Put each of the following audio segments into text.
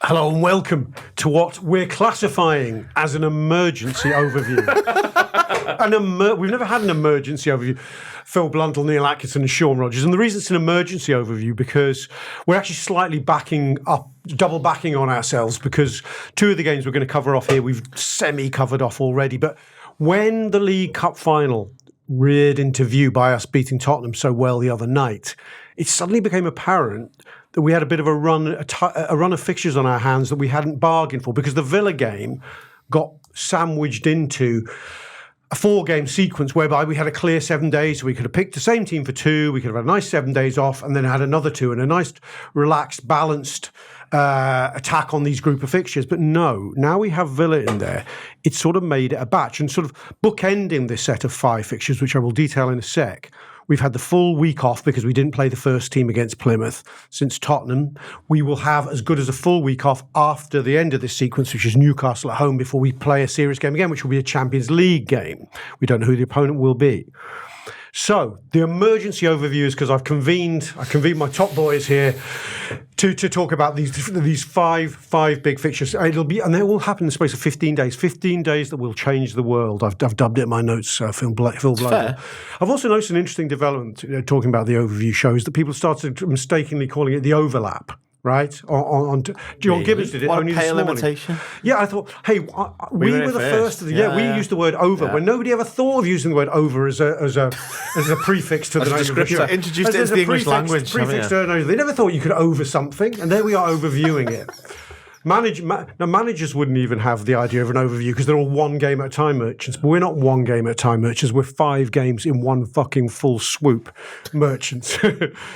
Hello and welcome to what we're classifying as an emergency overview. We've never had an emergency overview. Phil Blundell, Neil Atkinson and Sean Rogers. And the reason it's an emergency overview because we're actually slightly double backing on ourselves because two of the games we're going to cover off here we've semi-covered off already. But when the League Cup final reared into view by us beating Tottenham so well the other night, it suddenly became apparent that we had a bit of a run of fixtures on our hands that we hadn't bargained for because the Villa game got sandwiched into a 4-game sequence whereby we had a clear 7 days. So we could have picked the same team for 2, we could have had a nice 7 days off and then had another 2 and a nice, relaxed, balanced attack on these group of fixtures. But no, now we have Villa in there. It sort of made it a batch and sort of bookending this set of 5 fixtures, which I will detail in a sec. We've had the full week off because we didn't play the first team against Plymouth since Tottenham. We will have as good as a full week off after the end of this sequence, which is Newcastle at home, before we play a serious game again, which will be a Champions League game. We don't know who the opponent will be. So the emergency overview is because I've convened my top boys here to talk about these five big fixtures. And they will happen in the space of 15 days. 15 days that will change the world. I've dubbed it in my notes, Phil Blundell. I've also noticed an interesting development talking about the overview shows that people started mistakenly calling it the overlap. Right? John Gibbons did it only this morning. Imitation? Yeah, I thought, hey, we were the first. We used the word over when nobody ever thought of using the word over as a prefix to the name of the show. Introduced it into the English language. Prefix to they never thought you could over something, and there we are overviewing it. Managers wouldn't even have the idea of an overview because they're all 1 game at a time merchants. But we're not 1 game at a time merchants. We're 5 games in one fucking full swoop merchants.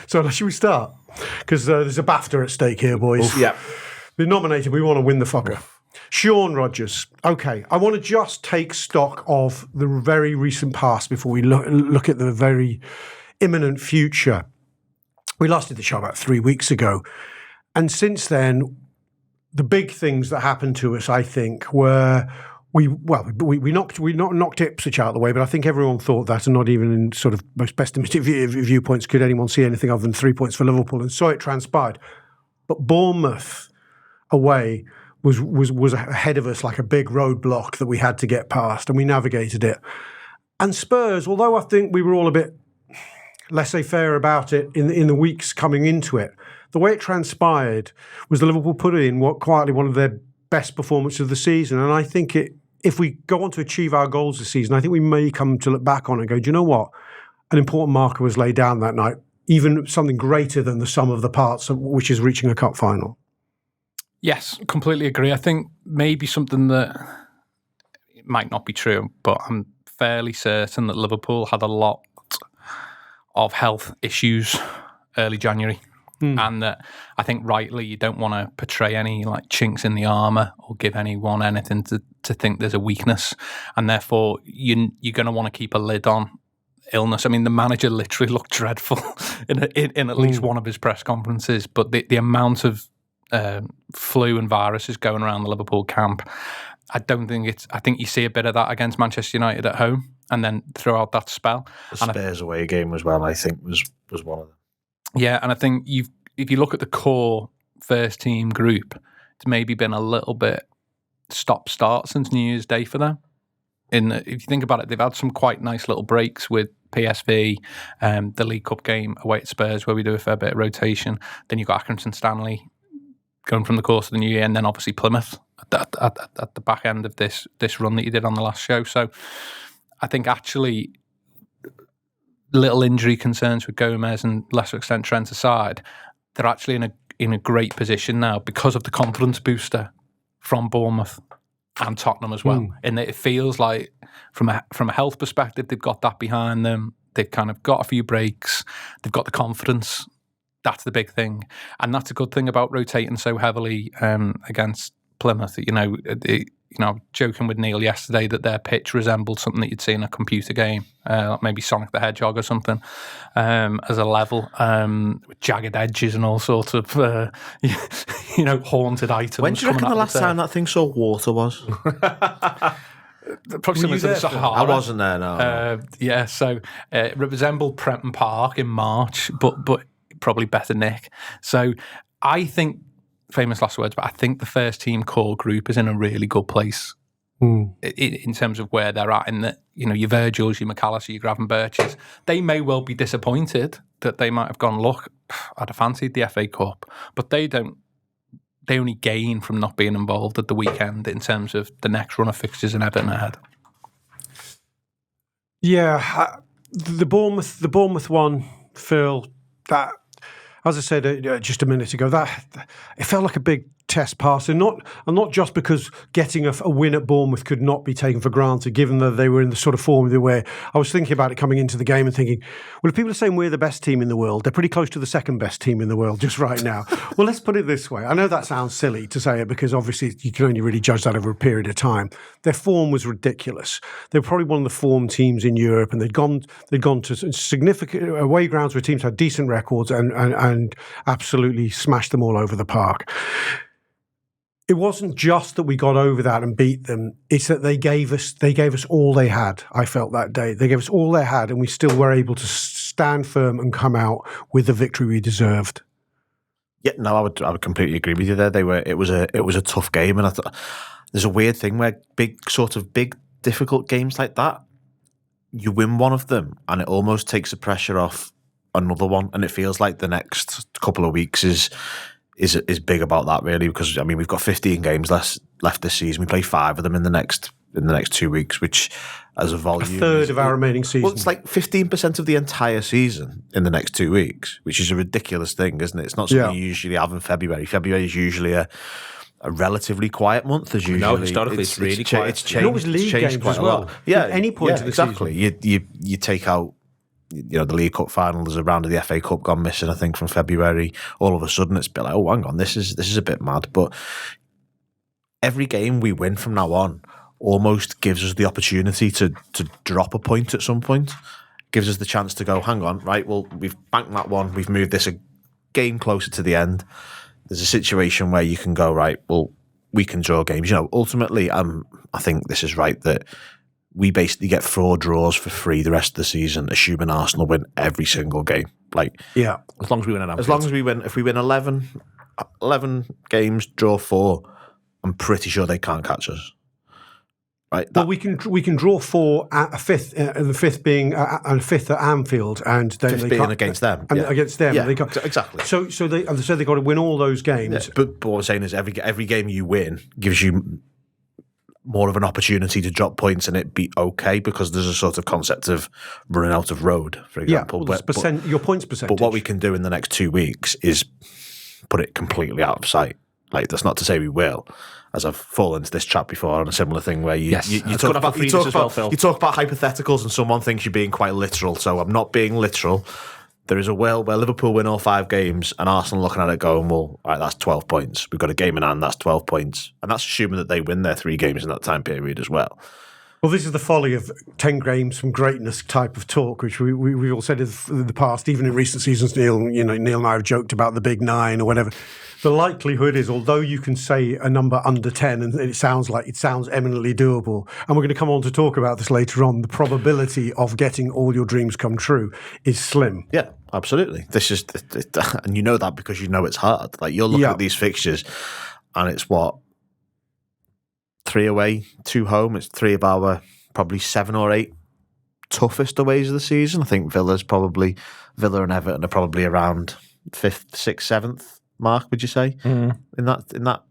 So should we start? Because there's a BAFTA at stake here, boys. Yeah. We're nominated. We want to win the fucker. Sean Rogers. Okay, I want to just take stock of the very recent past before we look at the very imminent future. We last did the show about 3 weeks ago. And since then, the big things that happened to us, I think, were we knocked Ipswich out of the way, but I think everyone thought that, and not even in sort of most pessimistic viewpoints could anyone see anything other than 3 points for Liverpool, and so it transpired. But Bournemouth away was ahead of us like a big roadblock that we had to get past, and we navigated it. And Spurs, although I think we were all a bit laissez-faire about it in the weeks coming into it, the way it transpired was the Liverpool put in quietly one of their best performances of the season. And I think if we go on to achieve our goals this season, I think we may come to look back on it and go, do you know what? An important marker was laid down that night, even something greater than the sum of the parts, which is reaching a cup final. Yes, completely agree. I think maybe something that it might not be true, but I'm fairly certain that Liverpool had a lot of health issues early January. And that I think rightly you don't want to portray any like chinks in the armour or give anyone anything to think there's a weakness, and therefore you're going to want to keep a lid on illness. I mean, the manager literally looked dreadful in at least one of his press conferences, but the amount of flu and viruses going around the Liverpool camp, I think you see a bit of that against Manchester United at home and then throughout that spell. The Spurs away game as well, I think, was one of them. Yeah, and I think if you look at the core first team group, it's maybe been a little bit stop-start since New Year's Day for them. If you think about it, they've had some quite nice little breaks with PSV, the League Cup game away at Spurs where we do a fair bit of rotation. Then you've got Atkinson, Stanley going from the course of the new year, and then obviously Plymouth at the back end of this run that you did on the last show. So I think actually little injury concerns with Gomez and lesser extent Trent aside, they're actually in a great position now because of the confidence booster from Bournemouth and Tottenham as well. And it feels like from a health perspective, they've got that behind them. They've kind of got a few breaks. They've got the confidence. That's the big thing. And that's a good thing about rotating so heavily against Plymouth. I was joking with Neil yesterday that their pitch resembled something that you'd see in a computer game, like maybe Sonic the Hedgehog or something, as a level, with jagged edges and all sorts of, haunted items. When do you reckon the last time that thing saw water was? Probably similar to the Sahara. I wasn't there, no. Yeah, so it resembled Prenton Park in March, but probably better Nick. So I think famous last words, but I think the first team core group is in a really good place in terms of where they're at. In that, your Virgils, your McAllister, your Gravenberches, they may well be disappointed that they might have gone, look, I'd have fancied the FA Cup, but they only gain from not being involved at the weekend in terms of the next run of fixtures and Everton ahead. Yeah, the Bournemouth one, Phil, that, as I said just a minute ago, that it felt like a big test pass, and not just because getting a win at Bournemouth could not be taken for granted, given that they were in the sort of form they were. I was thinking about it coming into the game and thinking, well, if people are saying we're the best team in the world, they're pretty close to the second best team in the world just right now. Well, let's put it this way. I know that sounds silly to say it because obviously you can only really judge that over a period of time. Their form was ridiculous. They were probably one of the form teams in Europe, and they'd gone to significant away grounds where teams had decent records and absolutely smashed them all over the park. It wasn't just that we got over that and beat them. It's that they gave us all they had. I felt that day they gave us all they had, and we still were able to stand firm and come out with the victory we deserved. Yeah, no, I would completely agree with you there. It was a tough game, and I thought there's a weird thing where big difficult games like that, you win one of them, and it almost takes the pressure off another one, and it feels like the next couple of weeks is big about that, really, because we've got 15 games left this season. We play 5 of them in the next 2 weeks, which as a volume, a third of our remaining season. Well, it's like 15% of the entire season in the next 2 weeks, which is a ridiculous thing, isn't it? It's not something you usually have in February. February is usually a relatively quiet month. As usually, no, historically, it's really quiet. It's changed. Always league games as well. Yeah, at any point in the exactly. season. You take out. The League Cup final, there's a round of the FA Cup gone missing, I think, from February. All of a sudden, it's been like, oh, hang on, this is a bit mad. But every game we win from now on almost gives us the opportunity to drop a point at some point. Gives us the chance to go, hang on, right, well, we've banked that one, we've moved this a game closer to the end. There's a situation where you can go, right, well, we can draw games. Ultimately, I think this is right, that we basically get 4 draws for free the rest of the season, assuming Arsenal win every single game. As long as we win an Anfield. As long as we win, if we win 11 games, draw 4, I'm pretty sure they can't catch us. Right? Well, we can draw 4 at a fifth, the fifth being a fifth at Anfield, and then fifth they being can't, against them. and against them. Yeah, they can't, exactly. So they, as I said, they've got to win all those games. Yeah, but what I'm saying is every game you win gives you more of an opportunity to drop points and it be okay, because there's a sort of concept of running out of road, for example. Yeah, your points percentage. But what we can do in the next 2 weeks is put it completely out of sight. Like, that's not to say we will, as I've fallen into this trap before on a similar thing where you talk about hypotheticals and someone thinks you're being quite literal. So I'm not being literal. There is a world where Liverpool win all 5 games and Arsenal looking at it going, well, all right, that's 12 points. We've got a game in hand, that's 12 points. And that's assuming that they win their 3 games in that time period as well. Well, this is the folly of 10 games from greatness type of talk, which we've all said in the past, even in recent seasons. Neil and I have joked about the big 9 or whatever. The likelihood is, although you can say a number under 10 and it sounds eminently doable, and we're going to come on to talk about this later on, the probability of getting all your dreams come true is slim. Yeah, absolutely. This is, and you know that because you know it's hard. Like, you'll look at these fixtures and it's 3 away, 2 home. It's 3 of our probably 7 or 8 toughest aways of the season. I think Villa and Everton are probably around 5th, 6th, 7th mark. Would you say in that?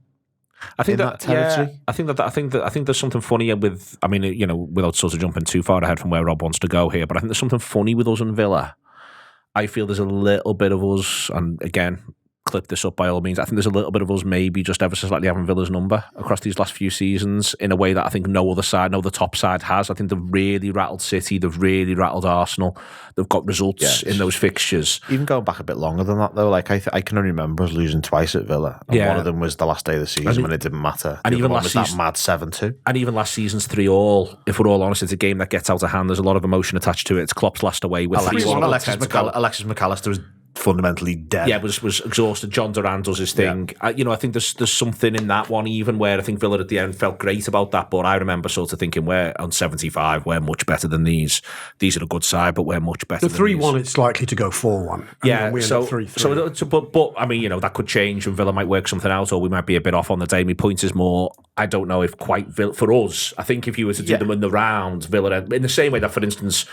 I think that territory. Yeah, I think there's something funny with. I mean, without sort of jumping too far ahead from where Rob wants to go here, but I think there's something funny with us and Villa. I feel there's a little bit of us, and again, clip this up by all means. I think there's a little bit of us maybe just ever so slightly having Villa's number across these last few seasons in a way that I think no other top side has. I think they've really rattled City, they've really rattled Arsenal. They've got results in those fixtures. Even going back a bit longer than that, though, like I can only remember us losing twice at Villa. And one of them was the last day of the season when it didn't matter. And even last season, that mad 7-2. And even last season's 3-3, if we're all honest, it's a game that gets out of hand. There's a lot of emotion attached to it. It's Klopp's last away with 3-1. Alexis McAllister was fundamentally dead. Yeah, was exhausted. John Duran does his thing. I think there's something in that one, even where I think Villa at the end felt great about that. But I remember sort of thinking, we're on 75, we're much better than these. These are a good side, but we're much better. The than 3-1, it's likely to go 4-1. Yeah, we so 3-3. But I mean, that could change, and Villa might work something out, or we might be a bit off on the day. My point is more, I don't know if quite for us. I think if you were to do them in the round, Villa, in the same way that, for instance,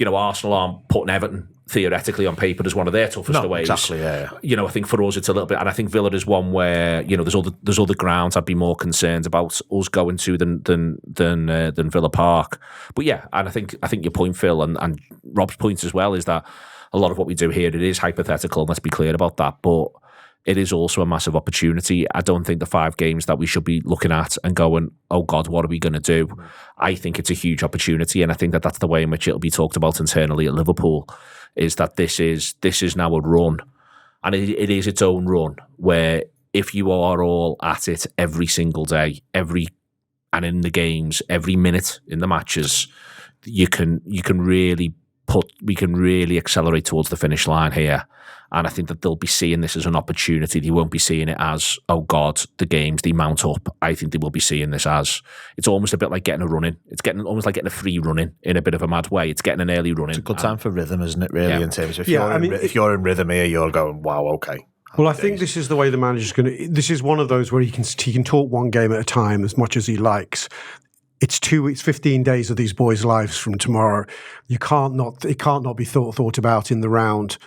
Arsenal aren't putting Everton theoretically on paper as one of their toughest aways. Exactly, yeah. I think for us it's a little bit, and I think Villa is one where there's other grounds I'd be more concerned about us going to than Villa Park. But yeah, and I think your point, Phil, and Rob's point as well, is that a lot of what we do here, it is hypothetical, and let's be clear about that, but it is also a massive opportunity. I don't think the 5 games that we should be looking at and going, oh God, what are we going to do? I think it's a huge opportunity, and I think that that's the way in which it'll be talked about internally at Liverpool, is that this is now a run, and it is its own run, where if you are all at it every single day, and in the games, every minute in the matches, we can really accelerate towards the finish line here. And I think that they'll be seeing this as an opportunity. They won't be seeing it as, oh God, the games, they mount up. I think they will be seeing this as, it's almost a bit like getting a run in. It's almost like getting a free run in a bit of a mad way. It's getting an early run in. It's a good time for rhythm, isn't it, really, in terms of if you're in rhythm here, you're going, wow, okay. Well, I think this is the way the manager's going to... This is one of those where he can talk one game at a time as much as he likes. It's 15 days of these boys' lives from tomorrow. It can't not be thought about in the round.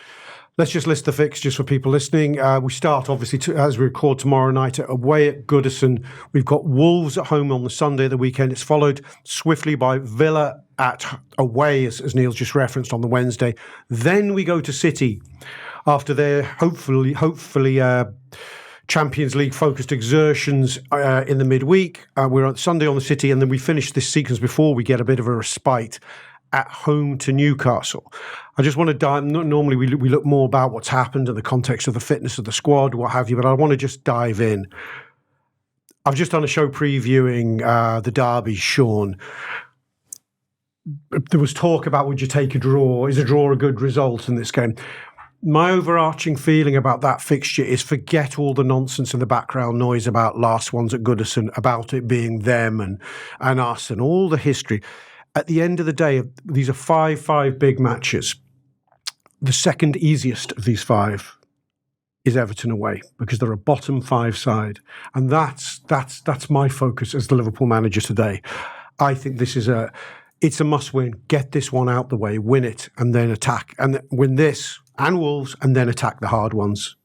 Let's just list the fixtures for people listening. We start, obviously, as we record tomorrow night, away at Goodison. We've got Wolves at home on the Sunday of the weekend. It's followed swiftly by Villa away, as Neil's just referenced, on the Wednesday. Then we go to City after their hopefully Champions League focused exertions in the midweek. We're on Sunday on the City, and then we finish this sequence before we get a bit of a respite at home to Newcastle. I just want to dive. Normally we look more about what's happened in the context of the fitness of the squad, what have you, but I want to just dive in. I've just done a show previewing the derby, Sean. There was talk about, would you take a draw? Is a draw a good result in this game? My overarching feeling about that fixture is forget all the nonsense and the background noise about last ones at Goodison, about it being them and us and all the history. At the end of the day, these are five big matches. The second easiest of these 5 is Everton away, because they're a bottom 5 side. And that's my focus as the Liverpool manager today. I think it's a must-win. Get this one out the way, win it, and then attack. And win this and Wolves, and then attack the hard ones.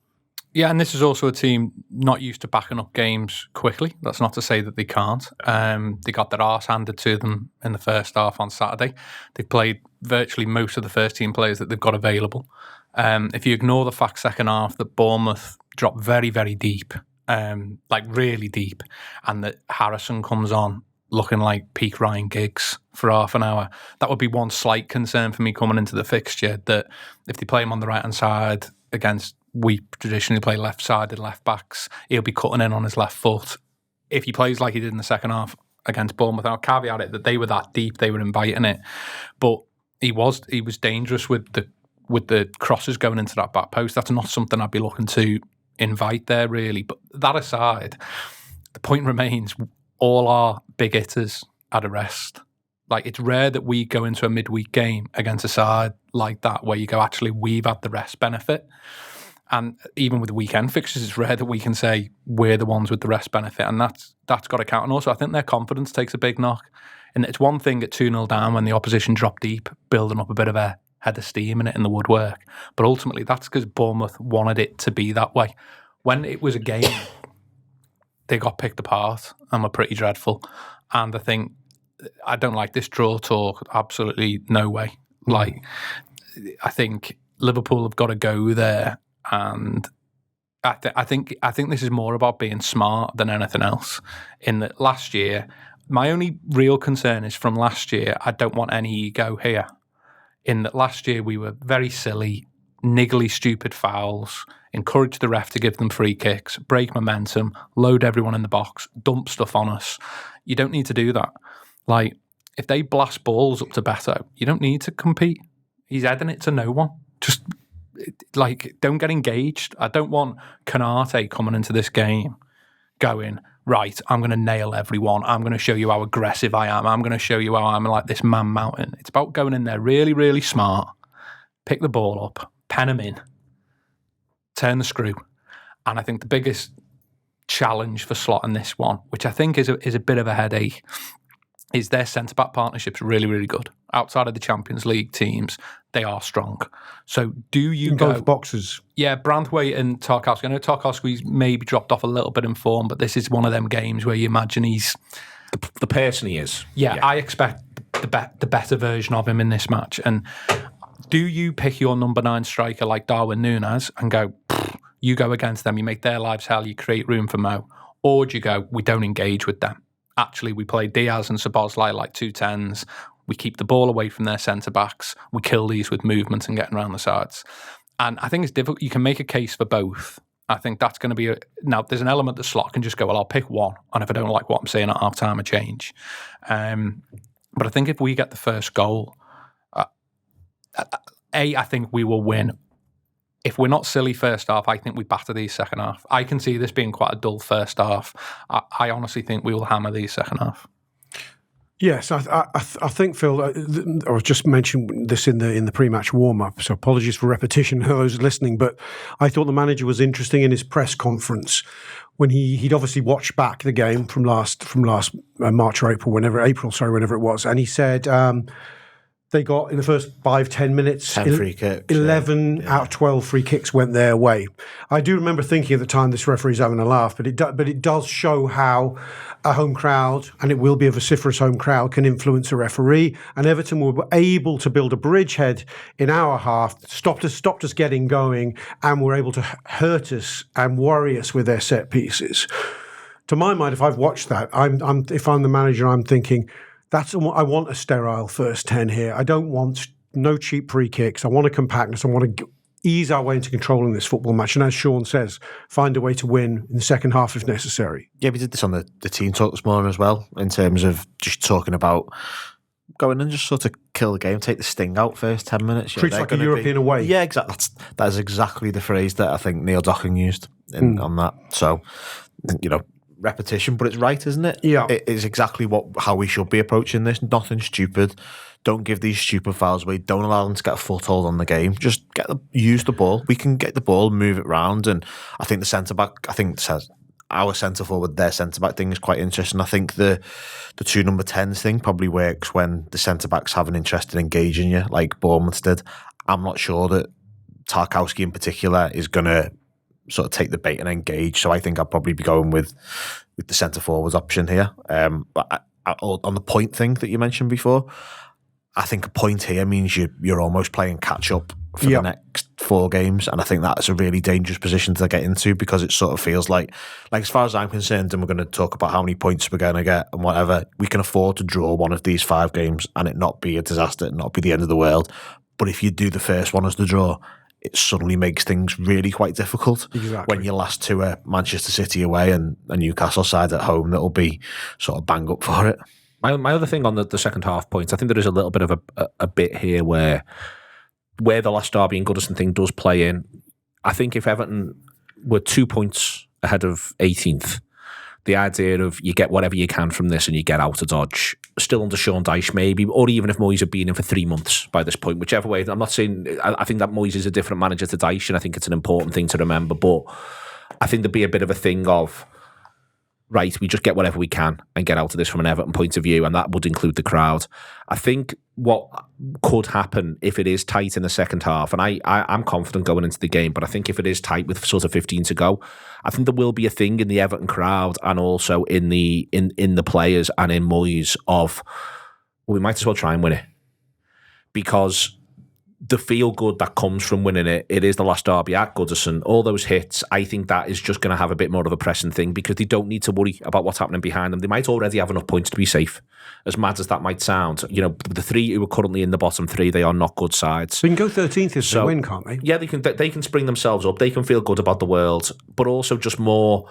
Yeah, and this is also a team not used to backing up games quickly. That's not to say that they can't. They got their arse handed to them in the first half on Saturday. They've played virtually most of the first-team players that they've got available. If you ignore the fact second half that Bournemouth dropped very, very deep, like really deep, and that Harrison comes on looking like peak Ryan Giggs for half an hour, that would be one slight concern for me coming into the fixture, that if they play him on the right-hand side against, we traditionally play left-sided left-backs, he'll be cutting in on his left foot. If he plays like he did in the second half against Bournemouth, I'll caveat it that they were that deep, they were inviting it, but he was dangerous with the crosses going into that back post. That's not something I'd be looking to invite there, really. But that aside, the point remains, all our big hitters at a rest. Like, it's rare that we go into a midweek game against a side like that where you go, actually, we've had the rest benefit. And even with the weekend fixtures, it's rare that we can say we're the ones with the rest benefit, and that's got to count. And also, I think their confidence takes a big knock. And it's one thing at 2-0 down when the opposition drop deep, building up a bit of a head of steam in the woodwork. But ultimately, that's because Bournemouth wanted it to be that way. When it was a game, they got picked apart and were pretty dreadful. And I don't like this draw talk. Absolutely no way. Like, I think Liverpool have got to go there. And I think this is more about being smart than anything else. In that last year, my only real concern is from last year, I don't want any ego here. In that last year, we were very silly, niggly, stupid fouls, encourage the ref to give them free kicks, break momentum, load everyone in the box, dump stuff on us. You don't need to do that. Like, if they blast balls up to Beto, you don't need to compete. He's heading it to no one. Just don't get engaged. I don't want Canate coming into this game going, right, I'm going to nail everyone. I'm going to show you how aggressive I am. I'm going to show you how I'm like this man mountain. It's about going in there really, really smart, pick the ball up, pen them in, turn the screw. And I think the biggest challenge for Slot in this one, which I think is a bit of a headache, is their centre-back partnership's really, really good. Outside of the Champions League teams, they are strong. So do you go... both boxes. Yeah, Branthwaite and Tarkowski. I know Tarkowski's maybe dropped off a little bit in form, but this is one of them games where you imagine he's... The person he is. Yeah, I expect the better version of him in this match. And do you pick your number 9 striker like Darwin Núñez and go, you go against them, you make their lives hell, you create room for Mo? Or do you go, we don't engage with them? Actually, we play Diaz and Szoboszlai like 2-10s. We keep the ball away from their centre-backs. We kill these with movement and getting around the sides. And I think it's difficult. You can make a case for both. I think that's going to be... Now, there's an element that Slot can just go, well, I'll pick one. And if I don't like what I'm saying at half-time, I change. But I think if we get the first goal, I think we will win. If we're not silly first half, I think we batter these second half. I can see this being quite a dull first half. I honestly think we will hammer these second half. Yes, I think, Phil, I was just mentioned this in the pre-match warm-up, so apologies for repetition to those listening, but I thought the manager was interesting in his press conference when he'd obviously watched back the game from last March or April, whenever it was, and he said they got in the first 5-10 minutes 10 free kicks, 11 out of 12 free kicks went their way. I do remember thinking at the time this referee's having a laugh, but it does show how a home crowd, and it will be a vociferous home crowd, can influence a referee. And Everton were able to build a bridgehead in our half, stopped us getting going, and were able to hurt us and worry us with their set pieces. To my mind, if I've watched that, if I'm the manager, I'm thinking, I want a sterile first 10 here. I don't want no cheap free kicks. I want a compactness. I want to ease our way into controlling this football match. And as Sean says, find a way to win in the second half if necessary. Yeah, we did this on the team talk this morning as well, in terms of just talking about going and just sort of kill the game, take the sting out first 10 minutes. Treats like a European away. Yeah, exactly. That is exactly the phrase that I think Neil Docking used on that. So, repetition, but it's right, isn't it? Yeah. It is exactly how we should be approaching this. Nothing stupid. Don't give these stupid fouls away. Don't allow them to get a foothold on the game. Just use the ball. We can get the ball, move it round, and I think the centre-back, our centre-forward, their centre-back thing is quite interesting. I think the 2 number 10s thing probably works when the centre-backs have an interest in engaging you, like Bournemouth did. I'm not sure that Tarkowski in particular is going to sort of take the bait and engage. So I think I'll probably be going with the centre forwards option here. But on the point thing that you mentioned before, I think a point here means you're almost playing catch up for the next 4 games, and I think that's a really dangerous position to get into, because it sort of feels like as far as I'm concerned, and we're going to talk about how many points we're going to get and whatever, we can afford to draw one of these 5 games and it not be a disaster, and not be the end of the world. But if you do the first one as the draw, it suddenly makes things really quite difficult. Exactly. When your last 2 are Manchester City away and a Newcastle side at home that'll be sort of bang up for it. My other thing on the second half points, I think there is a little bit of a bit here where the last Derby and Goodison thing does play in. I think if Everton were 2 points ahead of 18th, the idea of you get whatever you can from this and you get out of Dodge, still under Sean Dyche maybe, or even if Moyes had been in for 3 months by this point, whichever way. I'm not saying, I think that Moyes is a different manager to Dyche, and I think it's an important thing to remember, but I think there'd be a bit of a thing of, right, we just get whatever we can and get out of this from an Everton point of view, and that would include the crowd. I think what could happen if it is tight in the second half, and I'm confident going into the game, but I think if it is tight with sort of 15 to go, I think there will be a thing in the Everton crowd and also in the players and in Moyes of, well, we might as well try and win it. Because the feel good that comes from winning it is the last derby at Goodison, all those hits, I think that is just going to have a bit more of a pressing thing, because they don't need to worry about what's happening behind them. They might already have enough points to be safe, as mad as that might sound. The 3 who are currently in the bottom 3, they are not good sides. They can go 13th if they win, can't they? Yeah, they can spring themselves up. They can feel good about the world, but also just more,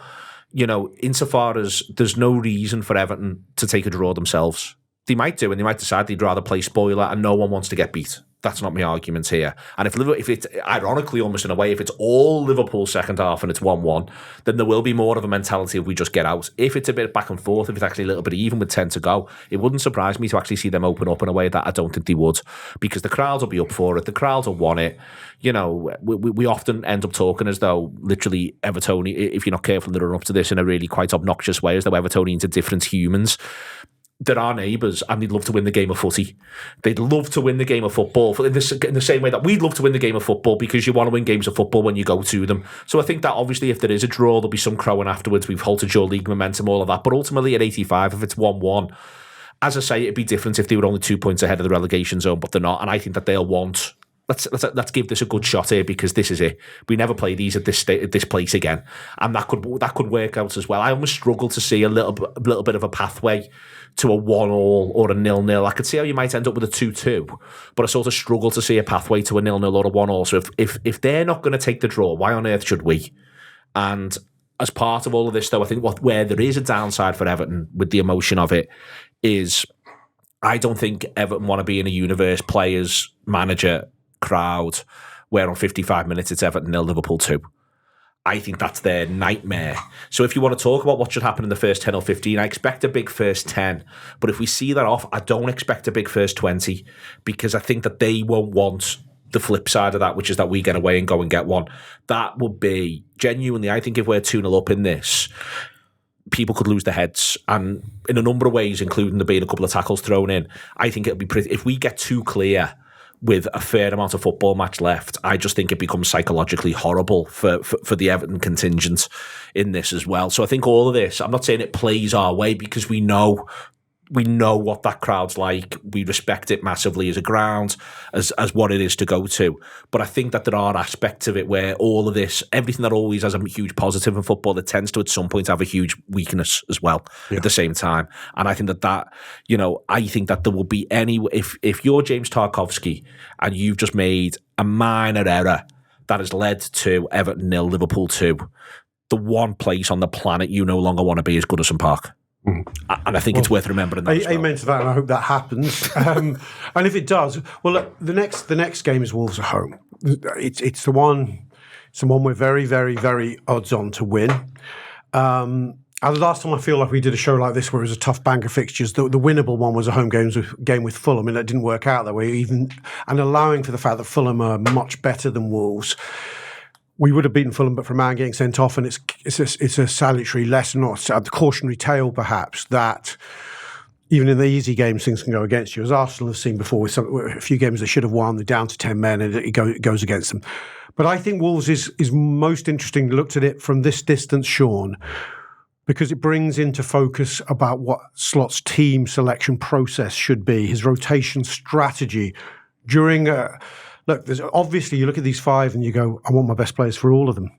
insofar as there's no reason for Everton to take a draw themselves. They might do, and they might decide they'd rather play spoiler and no one wants to get beat. That's not my argument here. And if it's ironically almost in a way, if it's all Liverpool second half and it's 1-1, then there will be more of a mentality of we just get out. If it's a bit back and forth, if it's actually a little bit even with 10 to go, it wouldn't surprise me to actually see them open up in a way that I don't think they would, because the crowds will be up for it. The crowds will want it. You know, we often end up talking as though literally Everton, if you're not careful, they run up to this in a really quite obnoxious way, as though Evertonians are different humans. They're our neighbours, and they'd love to win the game of footy. They'd love to win the game of football in the same way that we'd love to win the game of football, because you want to win games of football when you go to them. So I think that obviously if there is a draw, there'll be some crowing afterwards. We've halted your league momentum, all of that. But ultimately at 85, if it's 1-1, as I say, it'd be different if they were only 2 points ahead of the relegation zone, but they're not. And I think that they'll want... Let's give this a good shot here, because this is it. We never play these at this place again, and that could work out as well. I almost struggle to see a little bit of a pathway to a 1-1 or a 0-0. I could see how you might end up with a 2-2, but I sort of struggle to see a pathway to a 0-0 or a 1-1. So if they're not going to take the draw, why on earth should we? And as part of all of this, though, I think where there is a downside for Everton with the emotion of it is, I don't think Everton want to be in a universe, players, manager, crowd, where on 55 minutes it's Everton 0, Liverpool 2. I think that's their nightmare. So if you want to talk about what should happen in the first 10 or 15, I expect a big first 10. But if we see that off, I don't expect a big first 20, because I think that they won't want the flip side of that, which is that we get away and go and get one. That would be, genuinely, I think if we're 2-0 up in this, people could lose their heads, and in a number of ways, including there being a couple of tackles thrown in. I think it'll be pretty, if we get too clear with a fair amount of football match left, I just think it becomes psychologically horrible for the Everton contingent in this as well. So I think all of this, I'm not saying it plays our way, because we know what that crowd's like. We respect it massively as a ground, as what it is to go to. But I think that there are aspects of it where all of this, everything that always has a huge positive in football, it tends to at some point have a huge weakness as well at the same time. And I think that I think that there will be if you're James Tarkowski and you've just made a minor error that has led to Everton 0, Liverpool 2, the one place on the planet you no longer want to be is Goodison Park. And I think it's worth remembering that. Amen to that, and I hope that happens. And if it does, well, look, the next game is Wolves at home. It's the one we're very, very, very odds on to win. And the last time I feel like we did a show like this where it was a tough bank of fixtures, the winnable one was a home game with Fulham, and it didn't work out that way. And allowing for the fact that Fulham are much better than Wolves, we would have beaten Fulham, but for a man getting sent off, and it's a salutary lesson, or the cautionary tale perhaps, that even in the easy games things can go against you, as Arsenal have seen before with a few games they should have won. They're down to 10 men and it goes against them. But I think Wolves is most interesting. Looked at it from this distance, Sean, because it brings into focus about what Slot's team selection process should be, his rotation strategy during look, there's obviously, you look at these 5 and you go, I want my best players for all of them.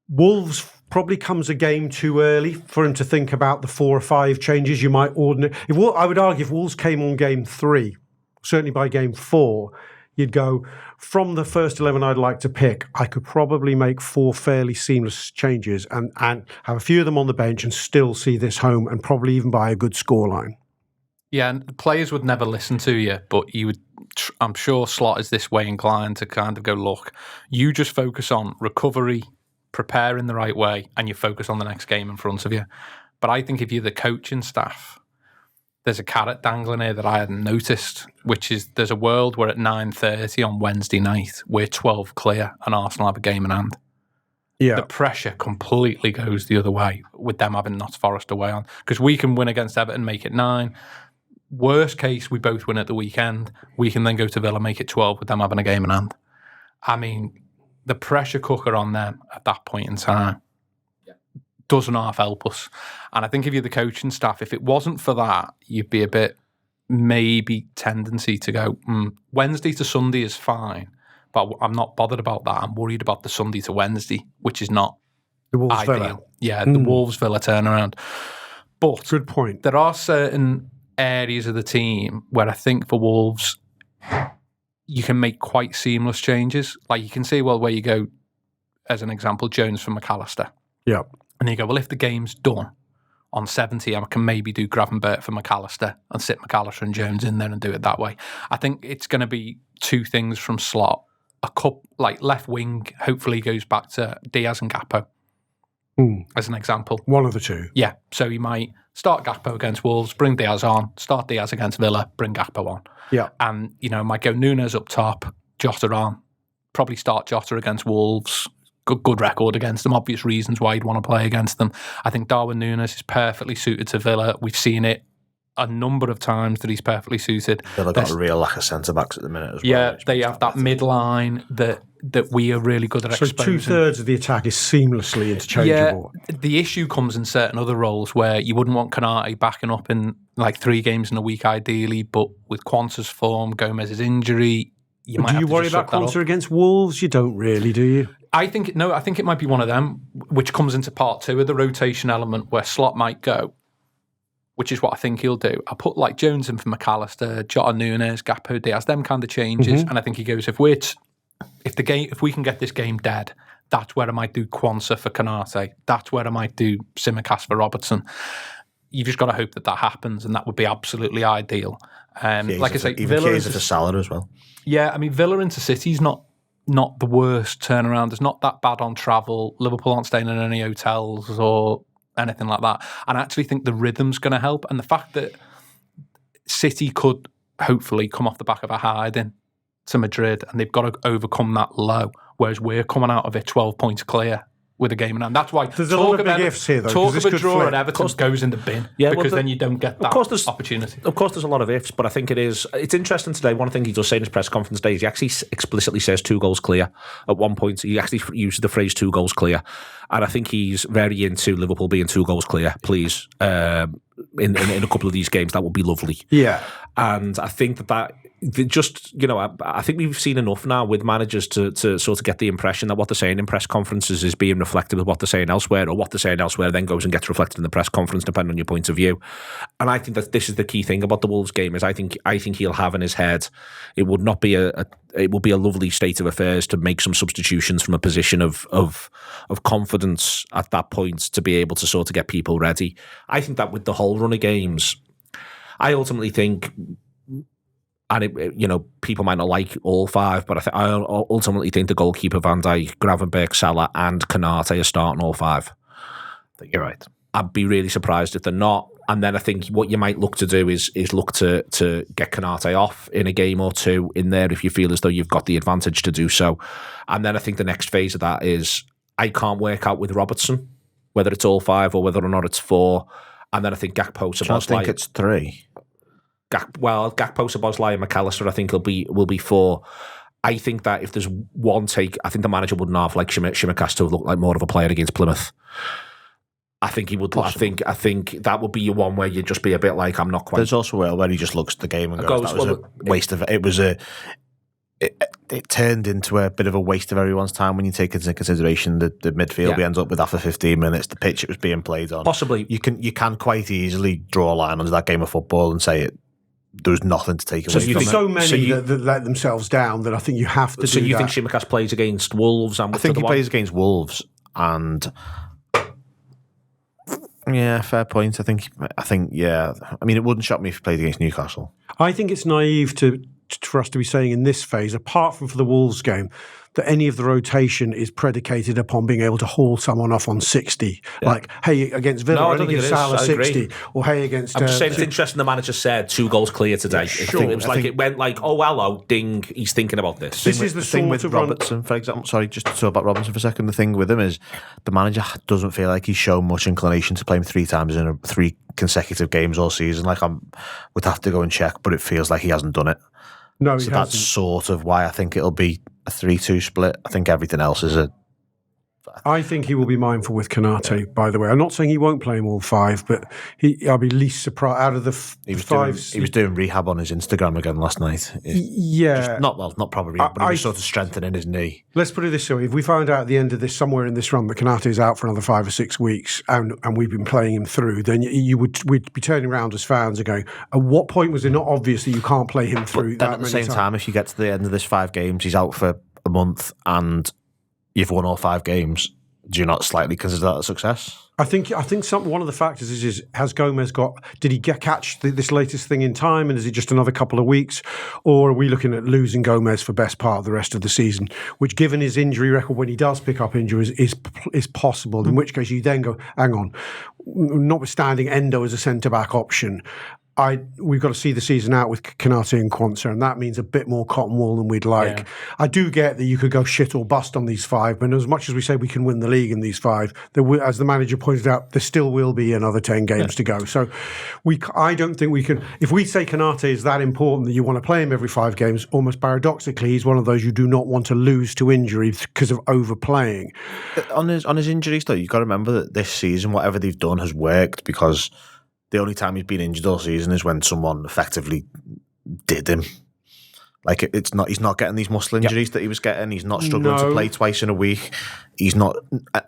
Wolves probably comes a game too early for him to think about the 4 or 5 changes you might ordinarily. I would argue if Wolves came on game 3, certainly by game 4, you'd go, from the first 11 I'd like to pick, I could probably make 4 fairly seamless changes and have a few of them on the bench and still see this home, and probably even by a good scoreline. Yeah, and the players would never listen to you, but you would. I'm sure Slot is this way inclined to kind of go, look, you just focus on recovery, preparing the right way, and you focus on the next game in front of you. But I think if you're the coaching staff, there's a carrot dangling here that I hadn't noticed, which is there's a world where at 9:30 on Wednesday night, we're 12 clear and Arsenal have a game in hand. Yeah. The pressure completely goes the other way with them having Notts Forest away on, because we can win against Everton, make it 9. Worst case, we both win at the weekend. We can then go to Villa, make it 12 with them having a game in hand. I mean, the pressure cooker on them at that point in time doesn't half help us. And I think if you're the coaching staff, if it wasn't for that, you'd be a bit maybe tendency to go, Wednesday to Sunday is fine, but I'm not bothered about that. I'm worried about the Sunday to Wednesday, which is not the Wolves ideal. Villa. Yeah, the Wolves Villa turnaround. But good point. There are certain areas of the team where I think for Wolves you can make quite seamless changes. Like you can see, well, where you go, as an example, Jones from McAllister. Yeah. And you go, well, if the game's done, on 70, I can maybe do Gravenberch for McAllister and sit McAllister and Jones in there and do it that way. I think it's going to be two things from Slot. Like left wing, hopefully goes back to Diaz and Gakpo as an example. One of the two. Yeah, so he might start Gakpo against Wolves, bring Diaz on, start Diaz against Villa, bring Gakpo on. Yeah. And, might go Nunes up top, Jota on, probably start Jota against Wolves. Good record against them, obvious reasons why you'd want to play against them. I think Darwin Núñez is perfectly suited to Villa. We've seen it a number of times that he's perfectly suited. Villa got a real lack of centre-backs at the minute as well. Yeah, they have that midline that we are really good at exposing. So 2/3 of the attack is seamlessly interchangeable. Yeah, the issue comes in certain other roles where you wouldn't want Konate backing up in like 3 games in a week ideally, but with Quanta's form, Gomez's injury, you might have to Do you worry about Quanta against Wolves? You don't really, do you? I think it might be one of them, which comes into part 2 of the rotation element where Slot might go, which is what I think he'll do. I'll put like Jones in for McAllister, Jota, Nunes, Gakpo, Diaz, them kind of changes, and I think he goes, if we can get this game dead, that's where I might do Quansah for Konate. That's where I might do Tsimikas for Robertson. You've just got to hope that happens, and that would be absolutely ideal. Like I say, Villa is for Salah as well. Yeah, I mean, Villa into City's not the worst turnaround. It's not that bad on travel. Liverpool aren't staying in any hotels or anything like that. And I actually think the rhythm's going to help. And the fact that City could hopefully come off the back of a hiding to Madrid and they've got to overcome that low, whereas we're coming out of it 12 points clear with a game in hand. That's why there's a lot of big ifs here, though. Talk of a draw at Everton goes in the bin because then you don't get that opportunity. Of course, there's a lot of ifs, but I think it's interesting today. One thing he does say in his press conference today is he actually explicitly says 2 goals clear. At one point, he actually uses the phrase 2 goals clear. And I think he's very into Liverpool being 2 goals clear, please. In a couple of these games, that would be lovely. Yeah. And I think that just, I think we've seen enough now with managers to sort of get the impression that what they're saying in press conferences is being reflected with what they're saying elsewhere, or what they're saying elsewhere then goes and gets reflected in the press conference, depending on your point of view. And I think that this is the key thing about the Wolves game is I think he'll have in his head it would not be it will be a lovely state of affairs to make some substitutions from a position of confidence at that point to be able to sort of get people ready. I think that with the whole run of games, I ultimately think, and people might not like all 5, but I ultimately think the goalkeeper, Van Dijk, Gravenberch, Salah, and Konate are starting all 5. I think you're right. I'd be really surprised if they're not. And then I think what you might look to do is look to get Konate off in a game or 2 in there if you feel as though you've got the advantage to do so. And then I think the next phase of that is I can't work out with Robertson whether it's all 5 or whether or not it's 4. And then I think Gakpo, Szoboszlai. I think it's 3. Gakpo, Szoboszlai, and McAllister, I think will be 4. I think that if there's one take, I think the manager wouldn't have like Tsimikas to look like more of a player against Plymouth. I think he would. Possibly. I think that would be your one where you'd just be a bit like, I'm not quite. There's also where he just looks at the game and goes, that was a waste of it. It turned into a bit of a waste of everyone's time when you take into consideration the midfield we end up with after 15 minutes, the pitch it was being played on. Possibly. You can quite easily draw a line under that game of football and say there was nothing to take away from it. There's so many that let themselves down that I think you have to do that. So you think Tsimikas plays against Wolves? I think he plays against Wolves and... Yeah, fair point. I think. Yeah. I mean, it wouldn't shock me if he played against Newcastle. I think it's naive for us to be saying in this phase, apart from for the Wolves game, that any of the rotation is predicated upon being able to haul someone off on 60. Yeah. Like, hey, against Villa, I don't think Salah 60. Or hey, against... I'm just saying it's interesting the manager said 2 goals clear today. Sure. It was it went like, oh, hello, ding, he's thinking about this. This is the thing with Robertson, for example. Sorry, just to talk about Robertson for a second. The thing with him is the manager doesn't feel like he's shown much inclination to play him 3 times in 3 consecutive games all season. Like, would have to go and check, but it feels like he hasn't done it. No, so that's sort of why I think it'll be a 3-2 split. I think everything else is I think he will be mindful with Konate, by the way. I'm not saying he won't play him all 5, but I'll be least surprised out of the 5. He was doing rehab on his Instagram again last night. Yeah. Not probably rehab, but he was sort of strengthening his knee. Let's put it this way. If we find out at the end of this, somewhere in this run, that Konate is out for another 5 or 6 weeks and we've been playing him through, then we'd be turning around as fans and going, at what point was it not obvious that you can't play him through but then at the same time, if you get to the end of this 5 games, he's out for a month and you've won all 5 games, Do you not slightly consider that a success? I think one of the factors is has Gomez did he catch this latest thing in time, and is it just another couple of weeks, or are we looking at losing Gomez for best part of the rest of the season, which given his injury record when he does pick up injuries is possible, in which case you then go, hang on, notwithstanding Endo as a centre-back option, we've got to see the season out with Konate and Quansah, and that means a bit more cotton wool than we'd like. Yeah. I do get that you could go shit or bust on these 5, but as much as we say we can win the league in these 5, as the manager pointed out, there still will be another 10 games to go. So I don't think we can. If we say Konate is that important that you want to play him every 5 games, almost paradoxically, he's one of those you do not want to lose to injury because of overplaying. On his injuries, though, you've got to remember that this season, whatever they've done has worked, because the only time he's been injured all season is when someone effectively did him. Like, he's not getting these muscle injuries that he was getting. He's not struggling to play twice in a week. He's not,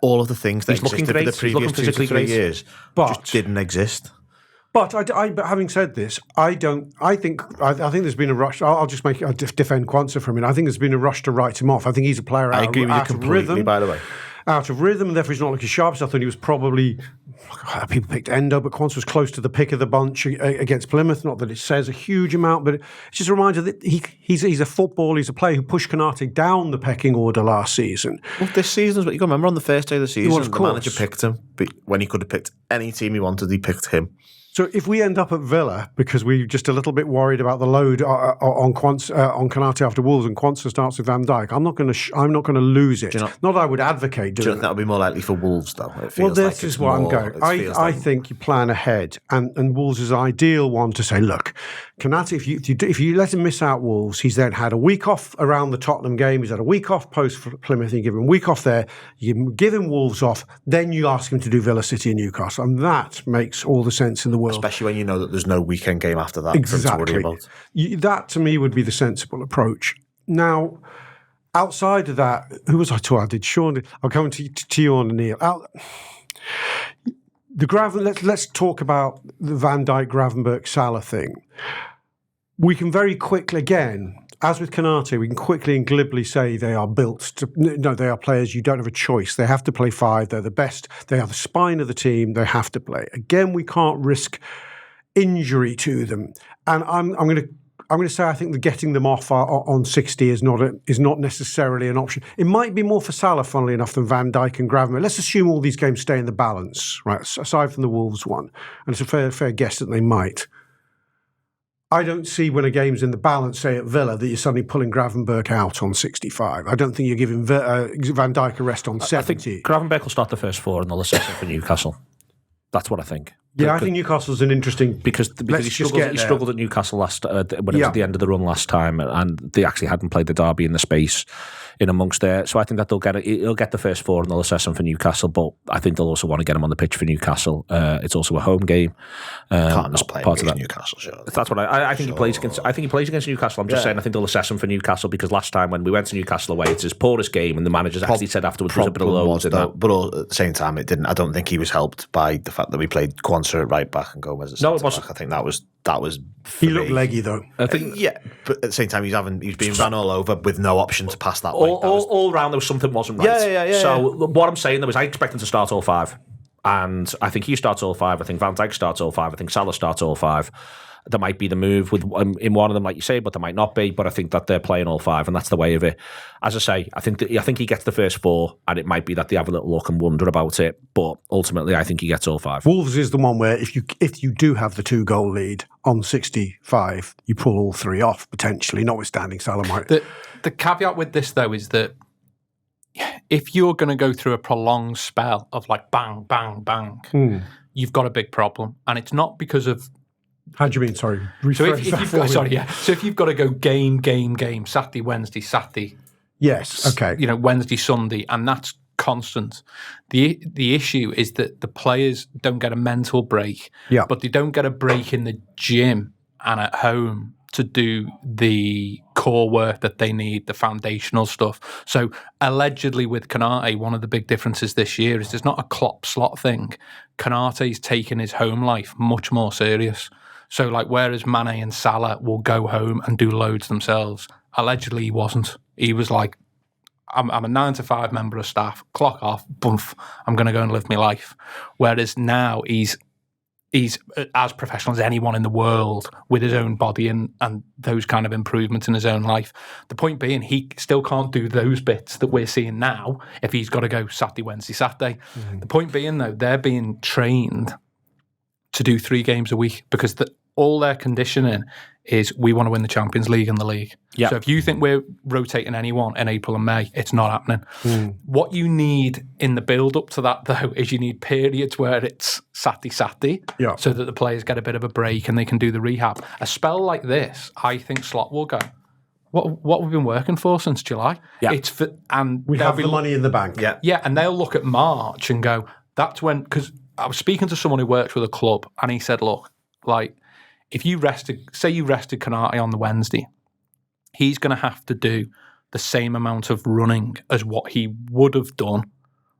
all of the things that existed for the previous 2 to 3 years just didn't exist. But but having said this, I think there's been a rush. I'll just defend Quansah for a minute. I think there's been a rush to write him off. I think he's a player I agree with you completely, by the way. Out of rhythm, and therefore he's not looking sharp. So I thought he was probably, people picked Endo, but Quansah was close to the pick of the bunch against Plymouth. Not that it says a huge amount, but it's just a reminder that he's a footballer, he's a player who pushed Konate down the pecking order last season. Well, this season is what you got to remember. On the first day of the season, the manager picked him, but when he could have picked any team he wanted, he picked him. So if we end up at Villa because we're just a little bit worried about the load on Konate after Wolves, and Quansah starts with Van Dijk, I'm not going to lose it. Not that I would advocate doing it. Do you think that would be more likely for Wolves, though? Well, this is what I'm going. I think you plan ahead, and Wolves is an ideal one to say, look, Konate, if you let him miss out Wolves, he's then had a week off around the Tottenham game, he's had a week off post Plymouth, you give him a week off there, you give him Wolves off, then you ask him to do Villa, City and Newcastle, and that makes all the sense in the world. Especially when you know that there's no weekend game after that exactly. for him to worry about. That, to me, would be the sensible approach. Now, outside of that, who was I to? I did Sean. I'll come to you on Neil. Let's talk about the Van Dijk, Gravenberch, Salah thing. We can very quickly, again, as with Konate, we can quickly and glibly say they are they are players you don't have a choice. They have to play 5. They're the best. They are the spine of the team. They have to play. Again, we can't risk injury to them. And I'm going to say I think that getting them off on 60 is not necessarily an option. It might be more for Salah, funnily enough, than Van Dijk and Gravenberch. Let's assume all these games stay in the balance, right? Aside from the Wolves one, and it's a fair guess that they might. I don't see when a game's in the balance, say at Villa, that you're suddenly pulling Gravenberch out on 65. I don't think you're giving Van Dijk a rest on 70. I think Gravenberch will start the first 4 and they'll assess it for Newcastle. That's what I think. Yeah, I think Newcastle's an interesting... Because he struggled at Newcastle when it was at the end of the run last time, and they actually hadn't played the derby in the space in amongst there. So I think that he'll get the first 4 and they'll assess him for Newcastle, but I think they'll also want to get him on the pitch for Newcastle. It's also a home game. Can't just play against Newcastle, sure. That's what I think. He plays against. I think he plays against Newcastle. I'm just saying I think they'll assess him for Newcastle, because last time when we went to Newcastle away, it's his poorest game, and the managers actually said afterwards there was a bit of loads in that. But at the same time, it didn't. I don't think he was helped by the fact that we played Quansah at right back and Gomez at centre back. I think that was. He looked leggy though. I think, yeah, but at the same time, he's being run all over with no option to pass that way. All round, there was something wasn't right. Yeah. So what I'm saying though is, I expect him to start all 5, and I think he starts all 5. I think Van Dijk starts all 5. I think Salah starts all 5. There might be the move with in one of them, like you say, but there might not be. But I think that they're playing all 5, and that's the way of it. As I say, I think he gets the first 4, and it might be that they have a little look and wonder about it. But ultimately, I think he gets all 5. Wolves is the one where if you do have the 2-goal lead on 65, you pull all 3 off potentially, notwithstanding Salah might. The caveat with this though is that if you're going to go through a prolonged spell of like bang, bang, bang, you've got a big problem, and it's not because of. How do you mean? Sorry. So if you've got to go game, Saturday, Wednesday. Yes. Okay. Wednesday, Sunday, and that's constant. The issue is that the players don't get a mental break, but they don't get a break in the gym and at home to do the core work that they need, the foundational stuff. So allegedly with Konate, one of the big differences this year is there's not a Klopp slot thing. Konate's taken his home life much more serious. So, whereas Mane and Salah will go home and do loads themselves, allegedly he wasn't. He was like, I'm a 9 to 5 member of staff, clock off, boomf, I'm going to go and live my life. Whereas now he's as professional as anyone in the world with his own body and those kind of improvements in his own life. The point being, he still can't do those bits that we're seeing now if he's got to go Saturday, Wednesday, Saturday. The point being, though, they're being trained to do 3 games a week because all their conditioning is we want to win the Champions League and the league. Yeah. So if you think we're rotating anyone in April and May, it's not happening. What you need in the build-up to that, though, is you need periods where it's Saturday, so that the players get a bit of a break and they can do the rehab. A spell like this, I think Slot will go, what we've been working for since July. Yeah. We have the money in the bank. Yeah, and they'll look at March and go, that's when, because I was speaking to someone who works with a club and he said, look, like, if you rested Konate on the Wednesday, he's going to have to do the same amount of running as what he would have done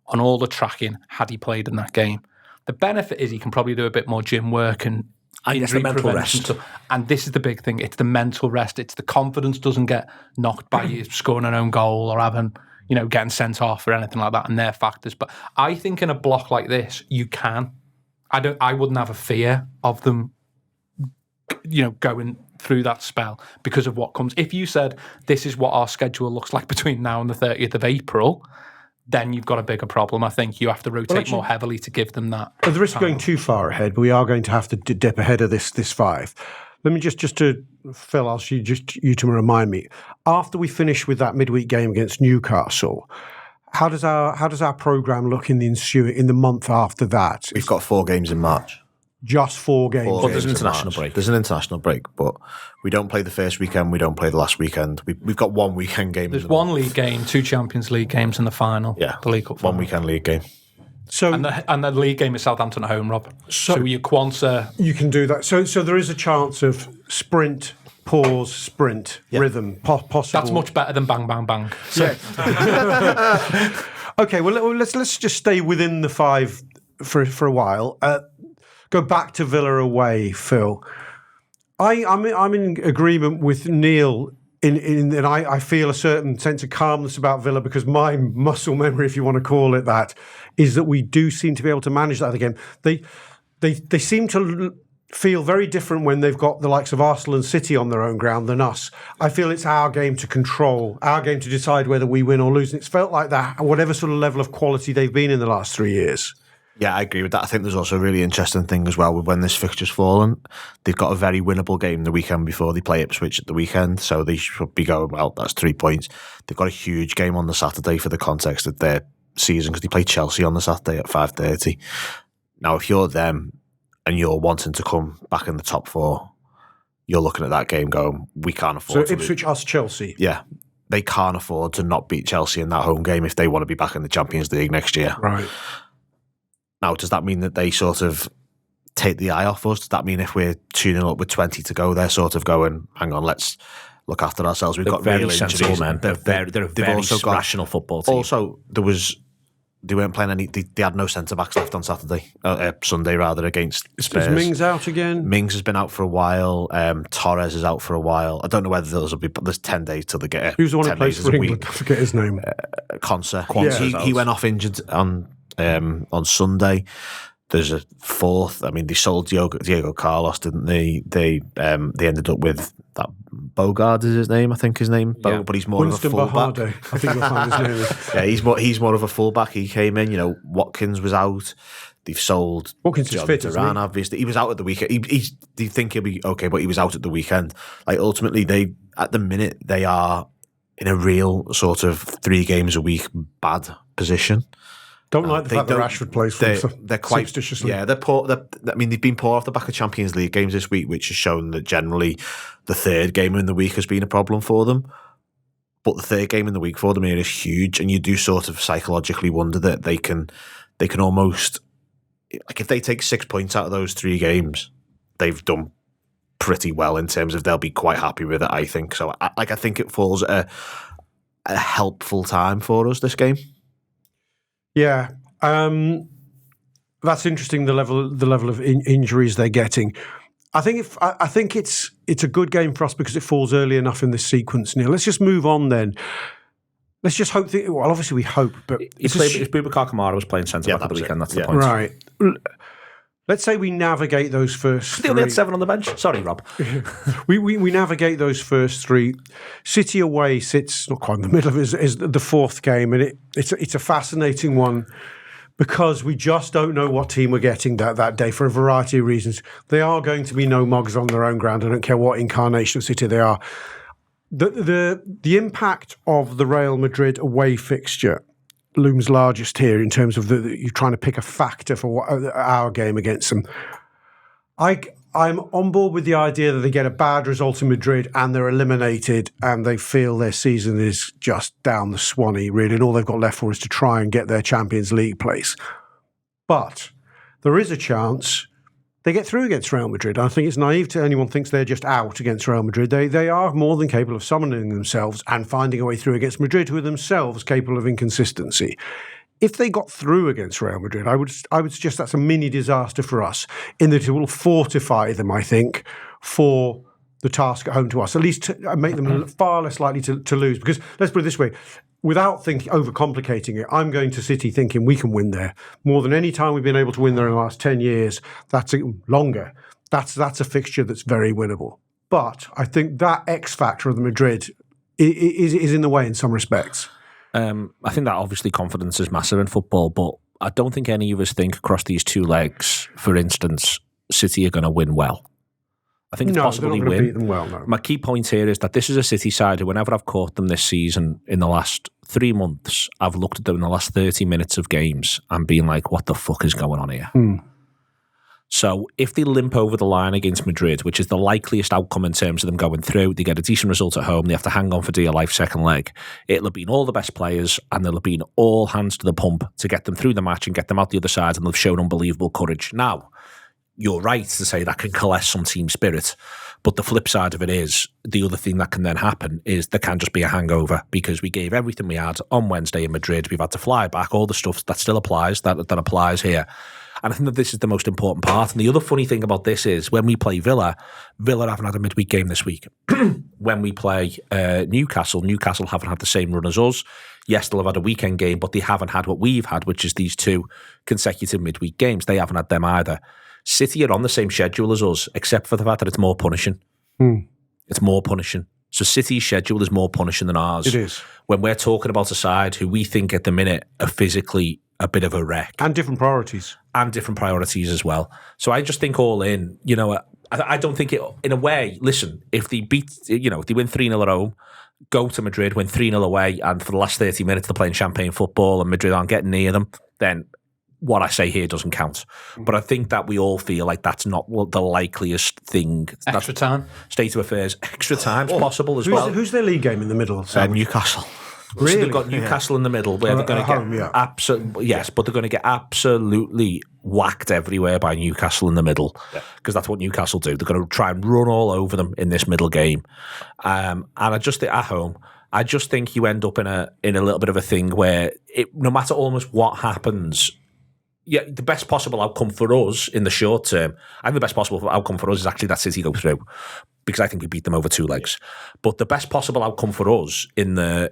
on all the tracking had he played in that game. The benefit is he can probably do a bit more gym work and the mental rest. Stuff. And this is the big thing. It's the mental rest. It's the confidence doesn't get knocked by you scoring an own goal or having, getting sent off or anything like that, and their factors. But I think in a block like this, you can. I wouldn't have a fear of them going through that spell because of what comes. If you said this is what our schedule looks like between now and the 30th of April, then you've got a bigger problem. I think you have to rotate more heavily to give them that. At the risk of going too far ahead, but we are going to have to dip ahead of this 5. Let me just to Phil, I'll you to remind me. After we finish with that midweek game against Newcastle, how does our programme look in the month after that? We've got 4 games in March. Just 4 games. But there's an international break. There's an international break, but we don't play the first weekend. We don't play the last weekend. We've got 1 weekend game. There's 1 league game, 2 Champions League games in the final. Yeah, the League Cup final. 1 weekend league game. So and the league game is Southampton at home, Rob. So you Quanta. You can do that. So there is a chance of sprint, pause, sprint, rhythm, possible. That's much better than bang, bang, bang. So. Okay, well let's just stay within the 5 for a while. Go back to Villa away, Phil. I'm in agreement with Neil in that I feel a certain sense of calmness about Villa because my muscle memory, if you want to call it that, is that we do seem to be able to manage that again. They seem to feel very different when they've got the likes of Arsenal and City on their own ground than us. I feel it's our game to control, our game to decide whether we win or lose. And it's felt like that, whatever sort of level of quality they've been in the last 3 years. Yeah, I agree with that. I think there's also a really interesting thing as well with when this fixture's fallen. They've got a very winnable game the weekend before they play Ipswich at the weekend, so they should be going, well, that's 3 points. They've got a huge game on the Saturday for the context of their season because they play Chelsea on the Saturday at 5:30. Now, if you're them and you're wanting to come back in the top 4, you're looking at that game going, we can't afford to. So Ipswich, us, Chelsea. Yeah. They can't afford to not beat Chelsea in that home game if they want to be back in the Champions League next year. Right. Now, does that mean that they sort of take the eye off us? Does that mean if we're 2-0 up with 20 to go, they're sort of going, hang on, let's look after ourselves. We've got very real sensible injuries. men. They're a very rational football team. Also, they weren't playing any. They had no centre backs left on Sunday rather against Spurs. Is Mings out again? Mings has been out for a while. Torres is out for a while. I don't know whether those will be. There's 10 days till they get. Who's the one who plays for England? I forget his name. Konsa. He went off injured on Sunday. There's a 4th. I mean, they sold Diego Carlos, didn't they? They ended up with that Bogard is his name, I think his name. Yeah. But he's more Winston of a fullback. Bahade, I think you'll find his name. Yeah, he's more of a fullback. He came in. Watkins was out. They've sold Watkins is fit, isn't he? Obviously, he was out at the weekend. They think he'll be okay, but he was out at the weekend. Like ultimately, at the minute they are in a real sort of 3 games a week bad position. Don't like the fact that Rashford plays for them. They're quite superstitiously. Yeah, they're poor. They've been poor off the back of Champions League games this week, which has shown that generally the 3rd game in the week has been a problem for them. But the 3rd game in the week for them here is huge, and you do sort of psychologically wonder that they can almost, like, if they take 6 points out of those 3 games, they've done pretty well in terms of they'll be quite happy with it. I think so. I think it falls at a helpful time for us this game. Yeah, that's interesting. The level of injuries they're getting. I think it's a good game for us because it falls early enough in this sequence. Neil, let's just move on then. let's just hope. Well, obviously we hope, but If Boubacar Kamara was playing centre back at the weekend, that's the point. Right. Let's say we navigate those first They only had 7 on the bench. Sorry, Rob. we navigate those first 3. City away sits not quite in the middle of it, is the 4th game, and it's a fascinating one because we just don't know what team we're getting that day for a variety of reasons. They are going to be no mugs on their own ground. I don't care what incarnation of City they are. The impact of the Real Madrid away fixture looms largest here in terms of you're trying to pick a factor for our game against them. I'm on board with the idea that they get a bad result in Madrid and they're eliminated and they feel their season is just down the Swanee, really, and all they've got left for is to try and get their Champions League place. But there is a chance they get through against Real Madrid. I think it's naive to anyone thinks they're just out against Real Madrid. They are more than capable of summoning themselves and finding a way through against Madrid, who are themselves capable of inconsistency. If they got through against Real Madrid, I would suggest that's a mini disaster for us, in that it will fortify them, I think, for the task at home to us, at least to make them far less likely to lose. Because let's put it this way, without overcomplicating it, I'm going to City thinking we can win there. More than any time we've been able to win there in the last 10 years, that's longer. That's a fixture that's very winnable. But I think that X factor of the Madrid is in the way in some respects. I think that obviously confidence is massive in football, but I don't think any of us think across these 2 legs, for instance, City are going to win well. I think it's possibly win. Beat them well, no. My key point here is that this is a City side who, whenever I've caught them this season in the last 3 months, I've looked at them in the last 30 minutes of games and been like, what the fuck is going on here? So if they limp over the line against Madrid, which is the likeliest outcome in terms of them going through, they get a decent result at home, they have to hang on for dear life second leg, it'll have been all the best players and there'll have been all hands to the pump to get them through the match and get them out the other side, and they've shown unbelievable courage. Now, you're right to say that can coalesce some team spirit, but the flip side of it is, the other thing that can then happen is there can just be a hangover because we gave everything we had on Wednesday in Madrid. We've had to fly back, all the stuff that still applies, that applies here. And I think that this is the most important part. And the other funny thing about this is when we play Villa haven't had a midweek game this week. When we play Newcastle haven't had the same run as us. Yes, they'll have had a weekend game, but they haven't had what we've had, which is these 2 consecutive midweek games. They haven't had them either. City are on the same schedule as us, except for the fact that it's more punishing. It's more punishing. So City's schedule is more punishing than ours. It is. When we're talking about a side who we think at the minute are physically a bit of a wreck. And different priorities. And different priorities as well. So I just think all in, I don't think it, in a way, listen, if they beat, if they win 3-0 at home, go to Madrid, win 3-0 away, and for the last 30 minutes they're playing champagne football and Madrid aren't getting near them, then what I say here doesn't count. But I think that we all feel like that's not the likeliest thing. Extra time. State of affairs. Extra time's possible as well. Who's their league game in the middle? Newcastle. Really? So they've got Newcastle in the middle where they're going to get absolutely, yes, but they're going to get absolutely whacked everywhere by Newcastle in the middle because that's what Newcastle do. They're going to try and run all over them in this middle game. And I just think at home, I just think you end up in a little bit of a thing where no matter almost what happens, the best possible outcome for us in the short term, I think the best possible outcome for us is actually that City go through, because I think we beat them over 2 legs. But the best possible outcome for us in the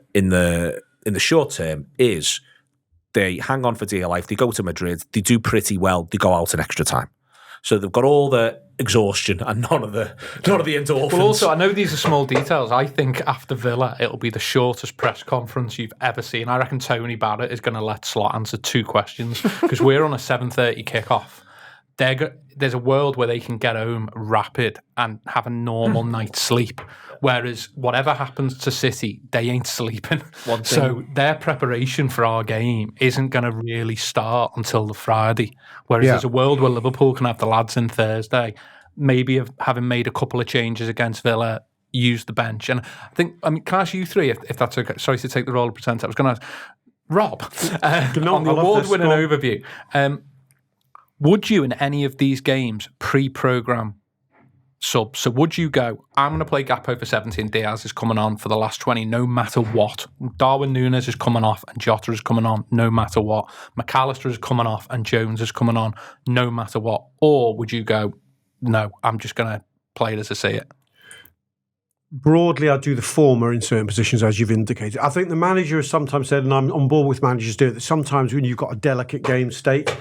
short term is they hang on for dear life, they go to Madrid, they do pretty well, they go out in extra time. So they've got all the exhaustion and none of the endorphins. Well, also, I know these are small details. I think after Villa, it'll be the shortest press conference you've ever seen. I reckon Tony Barrett is going to let Slot answer 2 questions because we're on a 7:30 kickoff. There's a world where they can get home rapid and have a normal night's sleep. Whereas whatever happens to City, they ain't sleeping. So their preparation for our game isn't going to really start until the Friday. Whereas there's a world where Liverpool can have the lads in Thursday, maybe having made a couple of changes against Villa, use the bench. And can I ask you 3 if that's okay? Sorry to take the role of presenter. I was going to ask Rob, on the award-winning overview, would you in any of these games pre-program subs? So would you go, I'm going to play Gakpo for 17, Diaz is coming on for the last 20 no matter what. Darwin Núñez is coming off and Jota is coming on no matter what. McAllister is coming off and Jones is coming on no matter what. Or would you go, no, I'm just going to play it as I see it? broadly, I do the former in certain positions, as you've indicated. I think the manager has sometimes said, and I'm on board with managers doing it, that sometimes when you've got a delicate game state,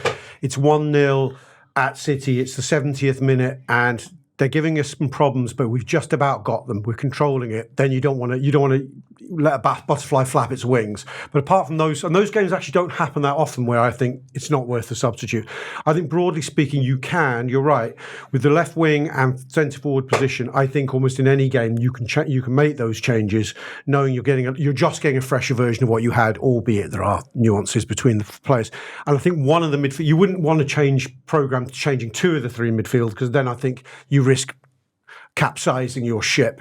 it's 1-0 at City, it's the 70th minute, and they're giving us some problems, but we've just about got them. We're controlling it. Then you don't want to let a butterfly flap its wings. But apart from those, and those games actually don't happen that often where I think it's not worth the substitute. I think broadly speaking, you're right, with the left wing and centre forward position. I think almost in any game you can make those changes, knowing you're just getting a fresher version of what you had, albeit there are nuances between the players. And I think one of the midfield, you wouldn't want to change program to changing two of the three in midfield, because then I think you risk capsizing your ship.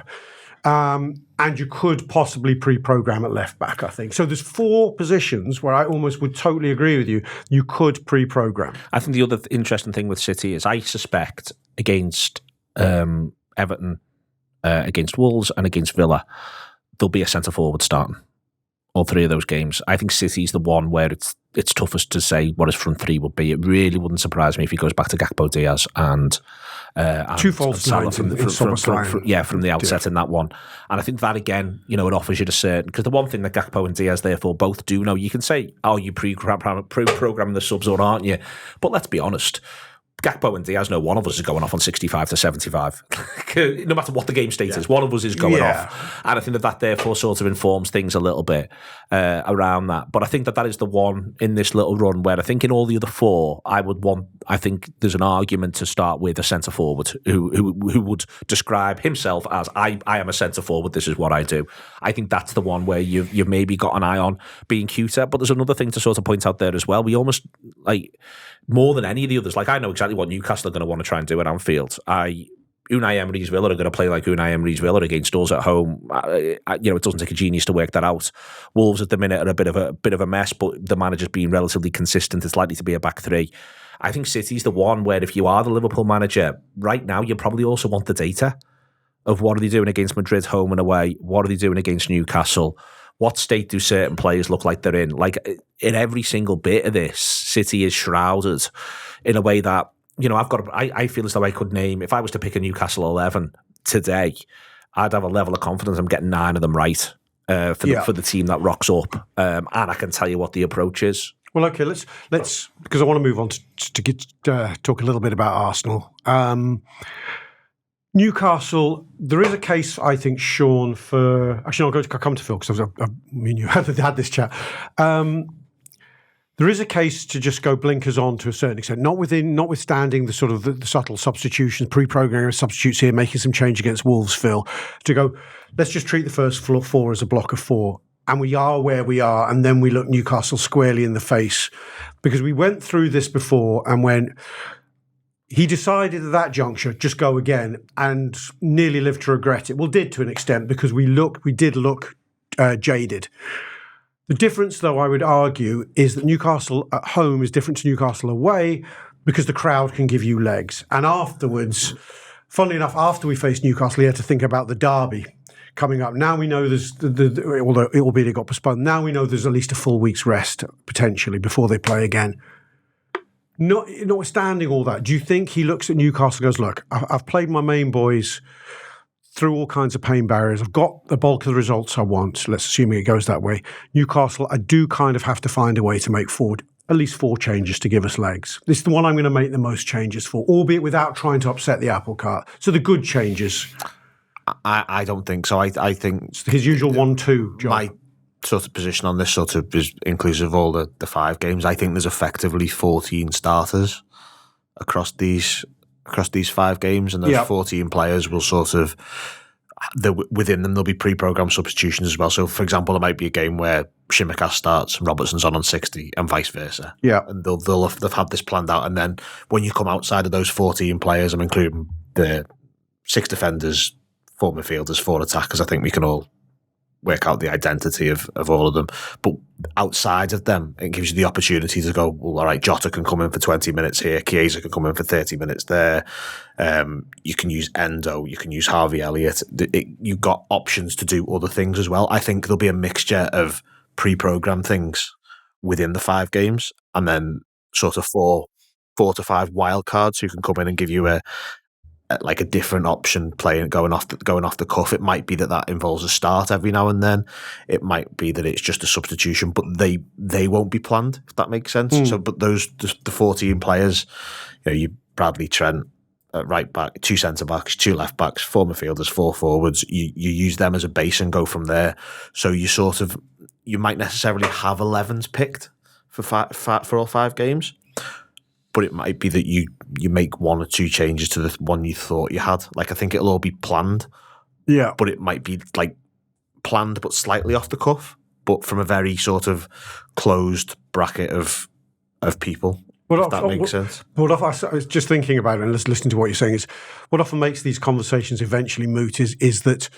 And you could possibly pre-program at left back, I think. So there's 4 positions where I almost would totally agree with you. You could pre-program. I think the other interesting thing with City is I suspect against Everton, against Wolves and against Villa, there'll be a centre-forward starting. All 3 of those games. I think City's the one where it's toughest to say what his front 3 would be. It really wouldn't surprise me if he goes back to Gakpo, Diaz and 2 false nines from the outset in that one. And I think that again, it offers you the certain, because the one thing that Gakpo and Diaz therefore both do know, you can say, oh, you pre-programming the subs or aren't you? But let's be honest, Gakpo and Diaz know one of us is going off on 65 to 75. No matter what the game state is, one of us is going off. And I think that therefore sort of informs things a little bit around that. But I think that is the one in this little run where I think in all the other 4, I think there's an argument to start with a centre forward who would describe himself as, I am a centre forward, this is what I do. I think that's the one where you've maybe got an eye on being cuter. But there's another thing to sort of point out there as well. We almost, more than any of the others, I know exactly what Newcastle are going to want to try and do at Anfield. Unai Emery's Villa are going to play like Unai Emery's Villa against us at home. It doesn't take a genius to work that out. Wolves at the minute are a bit of a mess, but the manager's been relatively consistent. It's likely to be a back 3. I think City's the one where if you are the Liverpool manager right now, you probably also want the data of what are they doing against Madrid home and away? What are they doing against Newcastle? What state do certain players look like they're in? In every single bit of this, City is shrouded in a way that, I feel as though I could name, if I was to pick a Newcastle 11 today, I'd have a level of confidence I'm getting 9 of them right for the team that rocks up. And I can tell you what the approach is. Well, okay, let's because I want to move on to talk a little bit about Arsenal. Newcastle, there is a case, I think, Sean, for... Actually, I'll come to Phil, because you had this chat. There is a case to just go blinkers on to a certain extent, notwithstanding the sort of the subtle substitutions, pre-programming of substitutes here, making some change against Wolves, Phil, to go, let's just treat the first 4 as a block of 4. And we are where we are, and then we look Newcastle squarely in the face. Because we went through this before, and when he decided at that juncture, just go again, and nearly lived to regret it. Well, did to an extent, because we did look jaded. The difference, though, I would argue, is that Newcastle at home is different to Newcastle away because the crowd can give you legs. And afterwards, funnily enough, after we faced Newcastle, we had to think about the derby coming up. Now we know there's, although albeit it got postponed, now we know there's at least a full week's rest, potentially, before they play again. Notwithstanding all that, do you think he looks at Newcastle and goes, look, I've played my main boys through all kinds of pain barriers. I've got the bulk of the results I want. Let's assume it goes that way. Newcastle, I do kind of have to find a way to make forward at least 4 changes to give us legs. This is the one I'm going to make the most changes for, albeit without trying to upset the apple cart. So the good changes. I don't think so. I think it's his usual 1-2 job. My sort of position on this sort of is inclusive of all the 5 games. I think there's effectively 14 starters across these 5 games, and those 14 players will sort of, within them there'll be pre-programmed substitutions as well. So, for example, there might be a game where Shimikas starts and Robertson's on 60, and vice versa. Yeah, and they've had this planned out. And then when you come outside of those 14 players, I'm including the 6 defenders, 4 midfielders, 4 attackers. I think we can all work out the identity of all of them. But outside of them, it gives you the opportunity to go, well, all right, Jota can come in for 20 minutes here, Chiesa can come in for 30 minutes there. You can use Endo, you can use Harvey Elliott. You've got options to do other things as well. I think there'll be a mixture of pre-programmed things within the 5 games, and then sort of 4 to 5 wild cards who can come in and give you a like a different option playing going off the cuff. It might be that involves a start every now and then. It might be that it's just a substitution, but they won't be planned, if that makes sense. So, but the 14 players, you Bradley, Trent at right back, 2 centre backs, 2 left backs, 4 midfielders, 4 forwards. You use them as a base and go from there. So you might necessarily have 11s picked for all 5 games. But it might be that you make 1 or 2 changes to the one you thought you had. Like, I think it'll all be planned. Yeah. But it might be like planned but slightly off the cuff, but from a very sort of closed bracket of people. If that makes sense. What I was just thinking about it and listening to what you're saying is what often makes these conversations eventually moot is that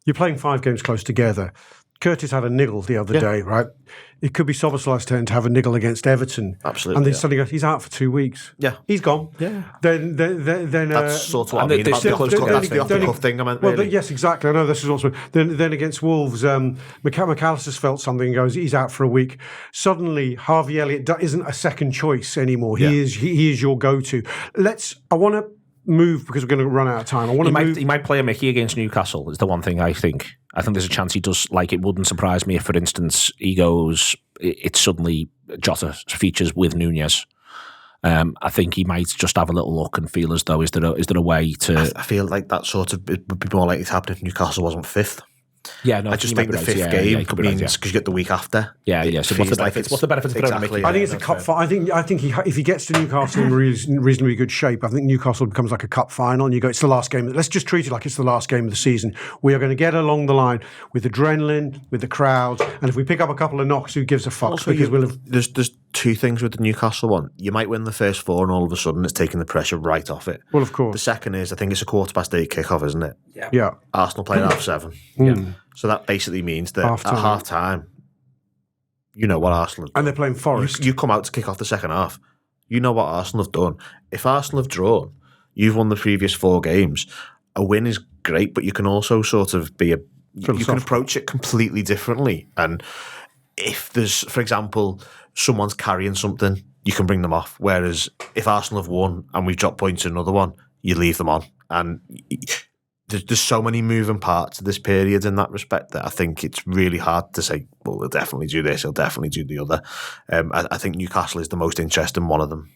you're playing 5 games close together. Curtis had a niggle the other day, right? It could be Soboslai's turn to have a niggle against Everton. Absolutely. And then suddenly he's out for 2 weeks. Yeah. He's gone. Yeah. Then that's sort of what I mean. That's the off-the-cuff thing I meant, really. Well, yes, exactly. I know this is also... Then against Wolves, McAllister's felt something and goes, he's out for a week. Suddenly, Harvey Elliott isn't a second choice anymore. He is your go-to. I want to move because we're going to run out of time. He might play a Mickey against Newcastle is the one thing I think. I think there's a chance he does. Like, it wouldn't surprise me if, for instance, he goes. It's suddenly Jota features with Nunez. I think he might just have a little look and feel as though is there a way to. I feel like that sort of it would be more likely to happen if Newcastle wasn't 5th. Yeah, no, I just think the 5th game means because you get the week after. Yeah. So what's the benefit? What's the benefit of throwing exactly, I think it's a cup final. I think if he gets to Newcastle in reasonably good shape, I think Newcastle becomes like a cup final. And you go, it's the last game. Let's just treat it like it's the last game of the season. We are going to get along the line with adrenaline, with the crowd, and if we pick up a couple of knocks, who gives a fuck? Also, because there's 2 things with the Newcastle one. You might win the first 4, and all of a sudden it's taking the pressure right off it. Well, of course. The second is, I think it's a 8:15 kickoff, isn't it? Yeah. Arsenal playing 7:30. Yeah. So that basically means that at half time, you know what Arsenal have done. And they're playing Forest. You come out to kick off the second half. You know what Arsenal have done. If Arsenal have drawn, you've won the previous 4 games. A win is great, but you can also sort of you can approach it completely differently. And if there's, for example, someone's carrying something, you can bring them off. Whereas if Arsenal have won and we've dropped points in another one, you leave them on. And there's so many moving parts of this period in that respect that I think it's really hard to say, well, he'll definitely do this, he'll definitely do the other. I think Newcastle is the most interesting one of them.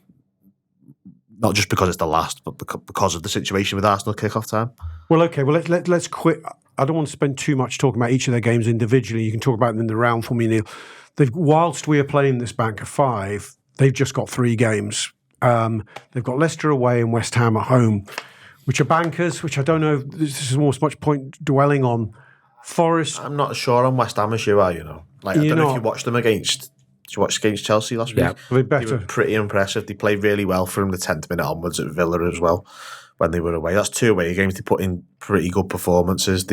Not just because it's the last, but because of the situation with Arsenal kick-off time. Well, okay. Well, let's quit. I don't want to spend too much talking about each of their games individually. You can talk about them in the round for me, Neil. Whilst we are playing this bank of 5, they've just got 3 games. They've got Leicester away and West Ham at home, which are bankers, which I don't know if this is almost much point dwelling on. Forest. I'm not sure on West Ham as you are, Like, I don't know if you watched them against Chelsea last week. They better. They were pretty impressive. They played really well from the 10th minute onwards at Villa as well when they were away. That's 2 away games. They put in pretty good performances.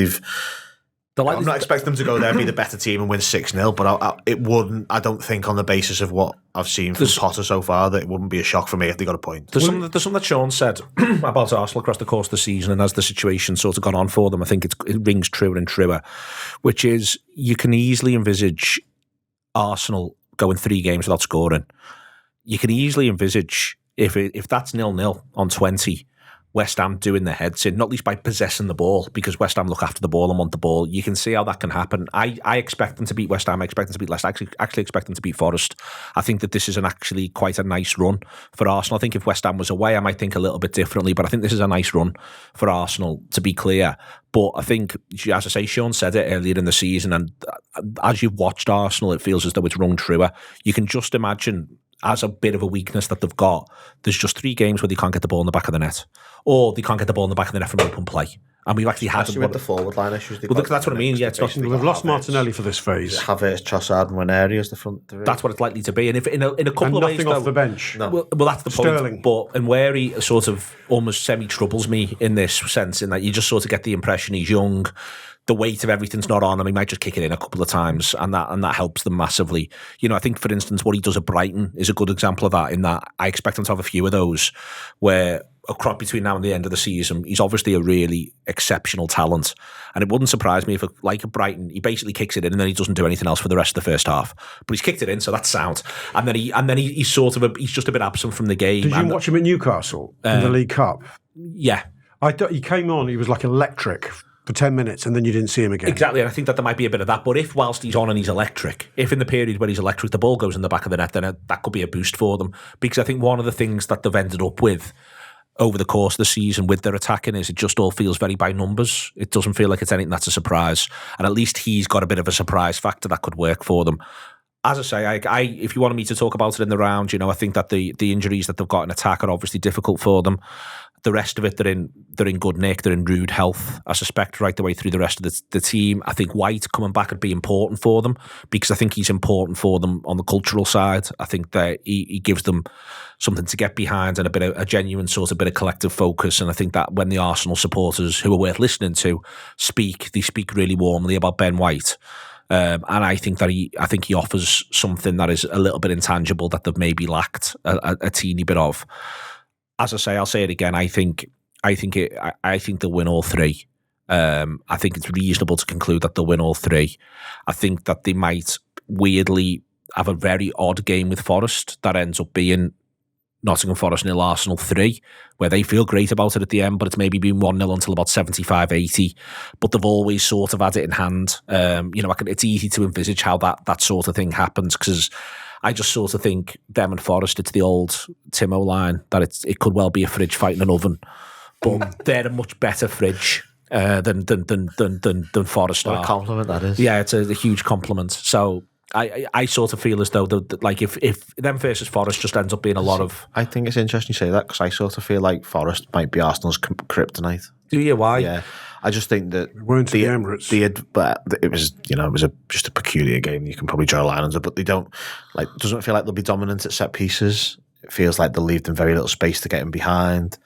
I'm not expecting them to go there and be the better team and win 6-0, but it wouldn't. I don't think on the basis of what I've seen from Potter so far that it wouldn't be a shock for me if they got a point. There's something that Sean said about Arsenal across the course of the season, and as the situation sort of gone on for them, I think it rings truer and truer, which is you can easily envisage Arsenal going 3 games without scoring. You can easily envisage if that's 0-0 on 20, West Ham doing their heads in, not least by possessing the ball, because West Ham look after the ball and want the ball. You can see how that can happen. I expect them to beat West Ham. I expect them to beat Leicester. I actually expect them to beat Forest. I think that this is actually quite a nice run for Arsenal. I think if West Ham was away, I might think a little bit differently, but I think this is a nice run for Arsenal, to be clear. But I think, as I say, Sean said it earlier in the season, and as you've watched Arsenal, it feels as though it's rung truer. You can just imagine, as a bit of a weakness that they've got, there's just 3 games where they can't get the ball in the back of the net, or they can't get the ball in the back of the net from open play. And we've actually had with the forward line issues. Well, that's what I mean. Yeah, it's not. They've lost Martinelli for this phase. Havertz, Trossard, and Waneri as the front 3. That's what it's likely to be. And if in a couple of ways, nothing off the bench. No. Well, that's the Sterling. point. But Waneri sort of almost semi-troubles me in this sense, in that you just sort of get the impression he's young. The weight of everything's not on him. He might just kick it in a couple of times, and that helps them massively. I think, for instance, what he does at Brighton is a good example of that, in that I expect him to have a few of those where across between now and the end of the season, he's obviously a really exceptional talent. And it wouldn't surprise me if, like at Brighton, he basically kicks it in and then he doesn't do anything else for the rest of the first half. But he's kicked it in, so that's sound. And then he's sort of he's just a bit absent from the game. Did you watch him at Newcastle in the League Cup? Yeah. He came on, he was like electric for 10 minutes, and then you didn't see him again. Exactly, and I think that there might be a bit of that. But if whilst he's on and he's electric, if in the period where he's electric, the ball goes in the back of the net, then that could be a boost for them. Because I think one of the things that they've ended up with over the course of the season with their attacking is it just all feels very by numbers. It doesn't feel like it's anything that's a surprise. And at least he's got a bit of a surprise factor that could work for them. As I say, I if you wanted me to talk about it in the round, I think that the injuries that they've got in attack are obviously difficult for them. The rest of it, they're in good nick. They're in rude health, I suspect, right the way through the rest of the team. I think White coming back would be important for them because I think he's important for them on the cultural side. I think that he gives them something to get behind and a genuine sort of bit of collective focus. And I think that when the Arsenal supporters, who are worth listening to, they speak really warmly about Ben White. And I think that he offers something that is a little bit intangible that they've maybe lacked a teeny bit of. As I say, I'll say it again. I think they'll win all three. I think it's reasonable to conclude that they'll win all three. I think that they might weirdly have a very odd game with Forest that ends up being Nottingham Forest 0, Arsenal 3, where they feel great about it at the end, but it's maybe been 1-0 until about 75, 80. But they've always sort of had it in hand. It's easy to envisage how that sort of thing happens because I just sort of think them and Forest, it's the old Timo line that it could well be a fridge fighting an oven, but they're a much better fridge than Forest are. What a compliment that is. Yeah, it's a huge compliment. So I sort of feel as though if them versus Forest just ends up being a lot of. I think it's interesting you say that because I sort of feel like Forest might be Arsenal's kryptonite. Do you? Why? Yeah. I just think that we weren't the Emirates. But it was, just a peculiar game. You can probably draw a line under, but they don't doesn't feel like they'll be dominant at set pieces. It feels like they'll leave them very little space to get in behind.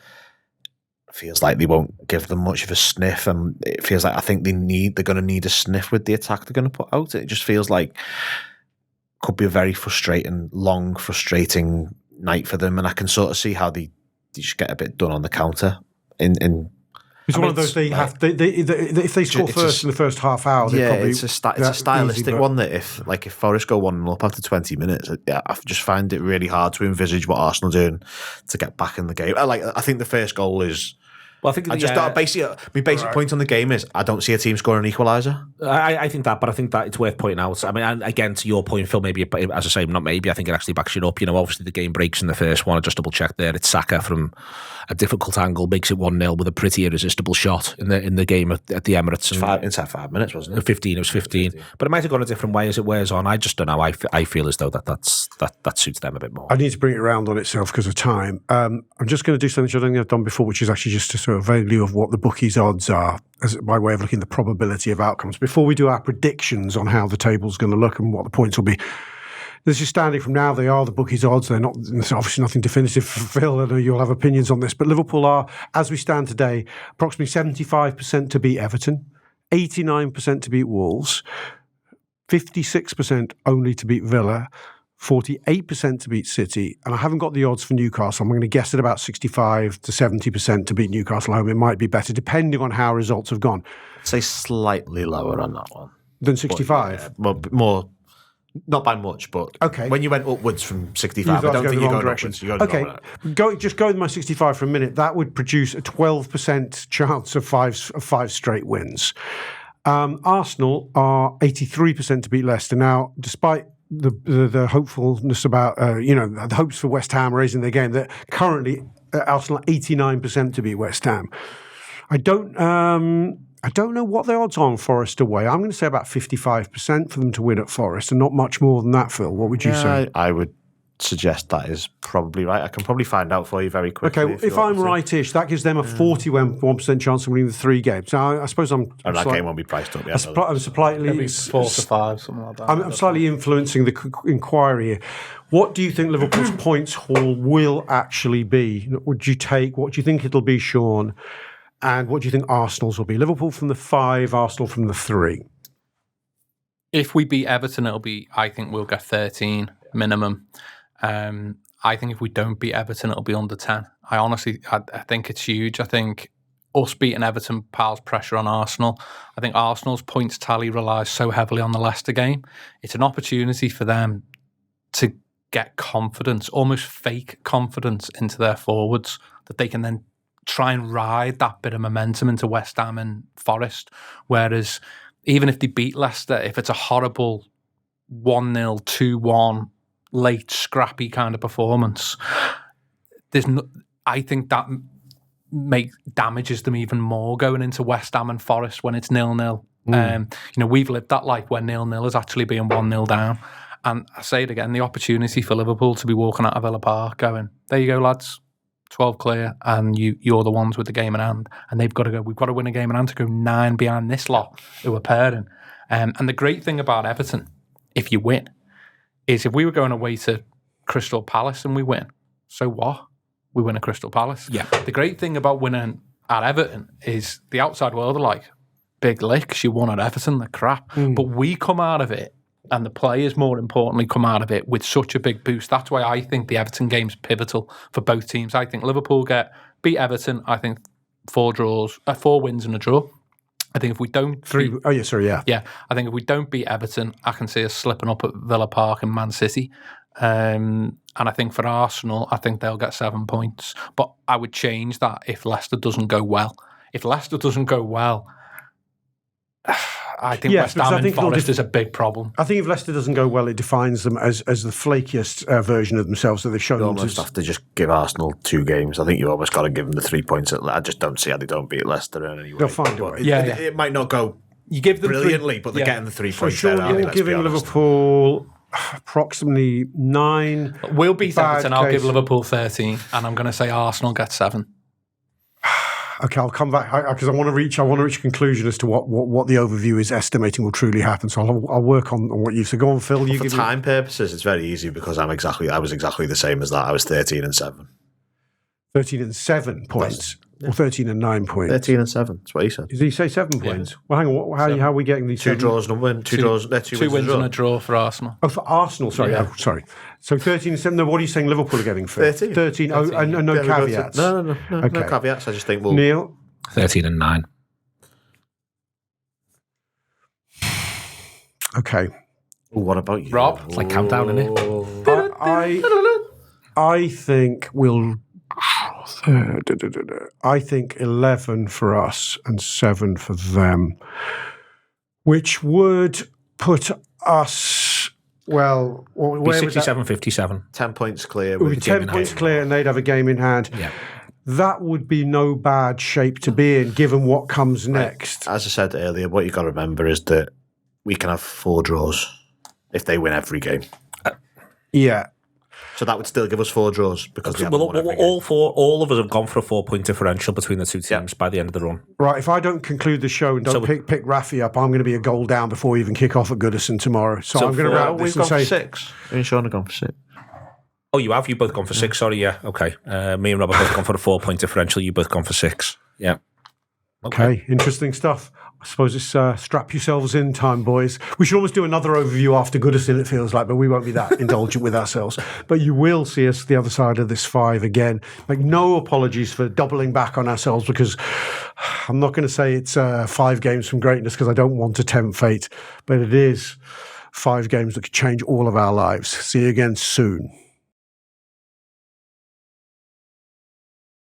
It feels like they won't give them much of a sniff, and it feels like I think they're going to need a sniff with the attack they're going to put out. It just feels like could be a very frustrating night for them, and I can sort of see how they just get a bit done on the counter in. It's one of those if they score first in the first half hour, it's a stylistic one that if Forest go 1-0 up after 20 minutes, I just find it really hard to envisage what Arsenal are doing to get back in the game. I think the first goal is. Well, I think my basic point on the game is I don't see a team scoring an equaliser. I think that, but I think that it's worth pointing out. I mean, and again, to your point, Phil, maybe, as I say, not maybe, I think it actually backs it up. Obviously the game breaks in the first one. I just double checked there. It's Saka from a difficult angle, makes it 1-0 with a pretty irresistible shot in the game at the Emirates. Inside 5 minutes, wasn't it? 15, it was 15. But it might have gone a different way as it wears on. I just don't know. I feel as though that suits them a bit more. I need to bring it around on itself because of time. I'm just going to do something which I don't think I've done before, which is actually just a sort of overview of what the bookies' odds are by way of looking at the probability of outcomes. Before we do our predictions on how the table's going to look and what the points will be, this is standing from now. They are the bookies' odds. They're not, there's obviously nothing definitive for Phil. I know you'll have opinions on this, but Liverpool are, as we stand today, approximately 75% to beat Everton, 89% to beat Wolves, 56% only to beat Villa, 48% to beat City, and I haven't got the odds for Newcastle. I'm going to guess at about 65 to 70% to beat Newcastle home. It might be better, depending on how results have gone. I'd say slightly lower on that one. Than 65? Well, more, not by much, but okay. When you went upwards from 65, I don't think you're going upwards. Okay, just go with my 65 for a minute. That would produce a 12% chance of five straight wins. Arsenal are 83% to beat Leicester. Now, despite the hopefulness about the hopes for West Ham raising their game, they're currently Arsenal 89% to beat West Ham. I don't know what their odds are on Forest away. I'm going to say about 55% for them to win at Forest, and not much more than that. Phil, what would you say? I would suggest that is probably right. I can probably find out for you very quickly. Okay, if I'm rightish, that gives them a 41% chance of winning the 3 games. Now, I suppose I'm. And that game won't be priced up yet. I'm slightly. Maybe 4 to 5, something like that. I'm slightly influencing the inquiry here. What do you think Liverpool's points haul will actually be? Would you take? What do you think it'll be, Sean? And what do you think Arsenal's will be? Liverpool from the 5, Arsenal from the 3. If we beat Everton, I think we'll get 13 minimum. I think if we don't beat Everton, it'll be under 10. I think it's huge. I think us beating Everton piles pressure on Arsenal. I think Arsenal's points tally relies so heavily on the Leicester game. It's an opportunity for them to get confidence, almost fake confidence into their forwards that they can then try and ride that bit of momentum into West Ham and Forest. Whereas even if they beat Leicester, if it's a horrible 1-0, 2-1, late, scrappy kind of performance, I think that damages them even more going into West Ham and Forest when it's 0-0. We've lived that life where 0-0 is actually being 1-0 down. And I say it again, the opportunity for Liverpool to be walking out of Villa Park going, there you go, lads, 12 clear, and you're the ones with the game in hand. And they've got to go, we've got to win a game in hand to go 9 behind this lot who are pairing. And the great thing about Everton, if you win, is if we were going away to Crystal Palace and we win, so what? We win at Crystal Palace. Yeah. The great thing about winning at Everton is the outside world are like, big licks, you won at Everton, they're crap. But we come out of it, and the players, more importantly, come out of it with such a big boost. That's why I think the Everton game's pivotal for both teams. I think Liverpool beat Everton. I think 4 wins and a draw. I think if we don't... Yeah. I think if we don't beat Everton, I can see us slipping up at Villa Park and Man City. And I think for Arsenal, I think they'll get 7 points. But I would change that if Leicester doesn't go well. If Leicester doesn't go well, I think West Ham and Forest is a big problem. I think if Leicester doesn't go well, it defines them as the flakiest version of themselves that they've shown. You almost have to just give Arsenal 2 games. I think you almost got to give them the 3 points. I just don't see how they don't beat Leicester in any way. They'll find a way. It might not go you give them brilliantly, but they're getting the 3 points. So Sean, you're giving Liverpool approximately 9. We'll beat Everton. I'll give Liverpool 13, and I'm going to say Arsenal gets 7. Okay, I'll come back because I want to reach a conclusion as to what the overview is estimating will truly happen. So I'll work on what you've said. Go on, Phil. For time purposes, it's very easy because I was exactly the same as that. I was 13 and 7. 13 and 7 points. Or 13 and 9 points. 13 and 7. That's what he said. Did he say 7 points? Well, hang on. How are we getting these 2 draws and a win? 2 draws, 2 wins and a draw for Arsenal. Oh, for Arsenal. Sorry. Yeah. Oh, sorry. So 13 and 7. No, what are you saying Liverpool are getting for? 13. Oh, and no caveats. No Okay. No caveats. I just think Neil? 13 and 9. Okay. What about you? Rob? It's like countdown, isn't it? I think we'll... I think 11 for us and 7 for them, which would put us, well... Where 67-57. 10 points clear. It would be 10 points clear and they'd have a game in hand. Yeah. That would be no bad shape to be in, given what comes next. As I said earlier, what you got to remember is that we can have 4 draws if they win every game. Yeah. So that would still give us 4 draws because all of us have gone for a 4-point differential between the two teams by the end of the run. Right. If I don't conclude the show and don't pick Rafi up, I'm going to be a goal down before we even kick off at Goodison tomorrow. So I'm going to wrap this and say 6. Me and Sean have gone for 6. Oh, you have? You both gone for 6? Sorry, yeah. Okay. Me and Rob have both gone for a 4-point differential. You both gone for 6. Yeah. Okay. Interesting stuff. I suppose it's strap yourselves in time, boys. We should almost do another overview after Goodison, it feels like, but we won't be that indulgent with ourselves. But you will see us the other side of this 5 again. Make no apologies for doubling back on ourselves, because I'm not going to say it's 5 games from greatness because I don't want to tempt fate, but it is 5 games that could change all of our lives. See you again soon.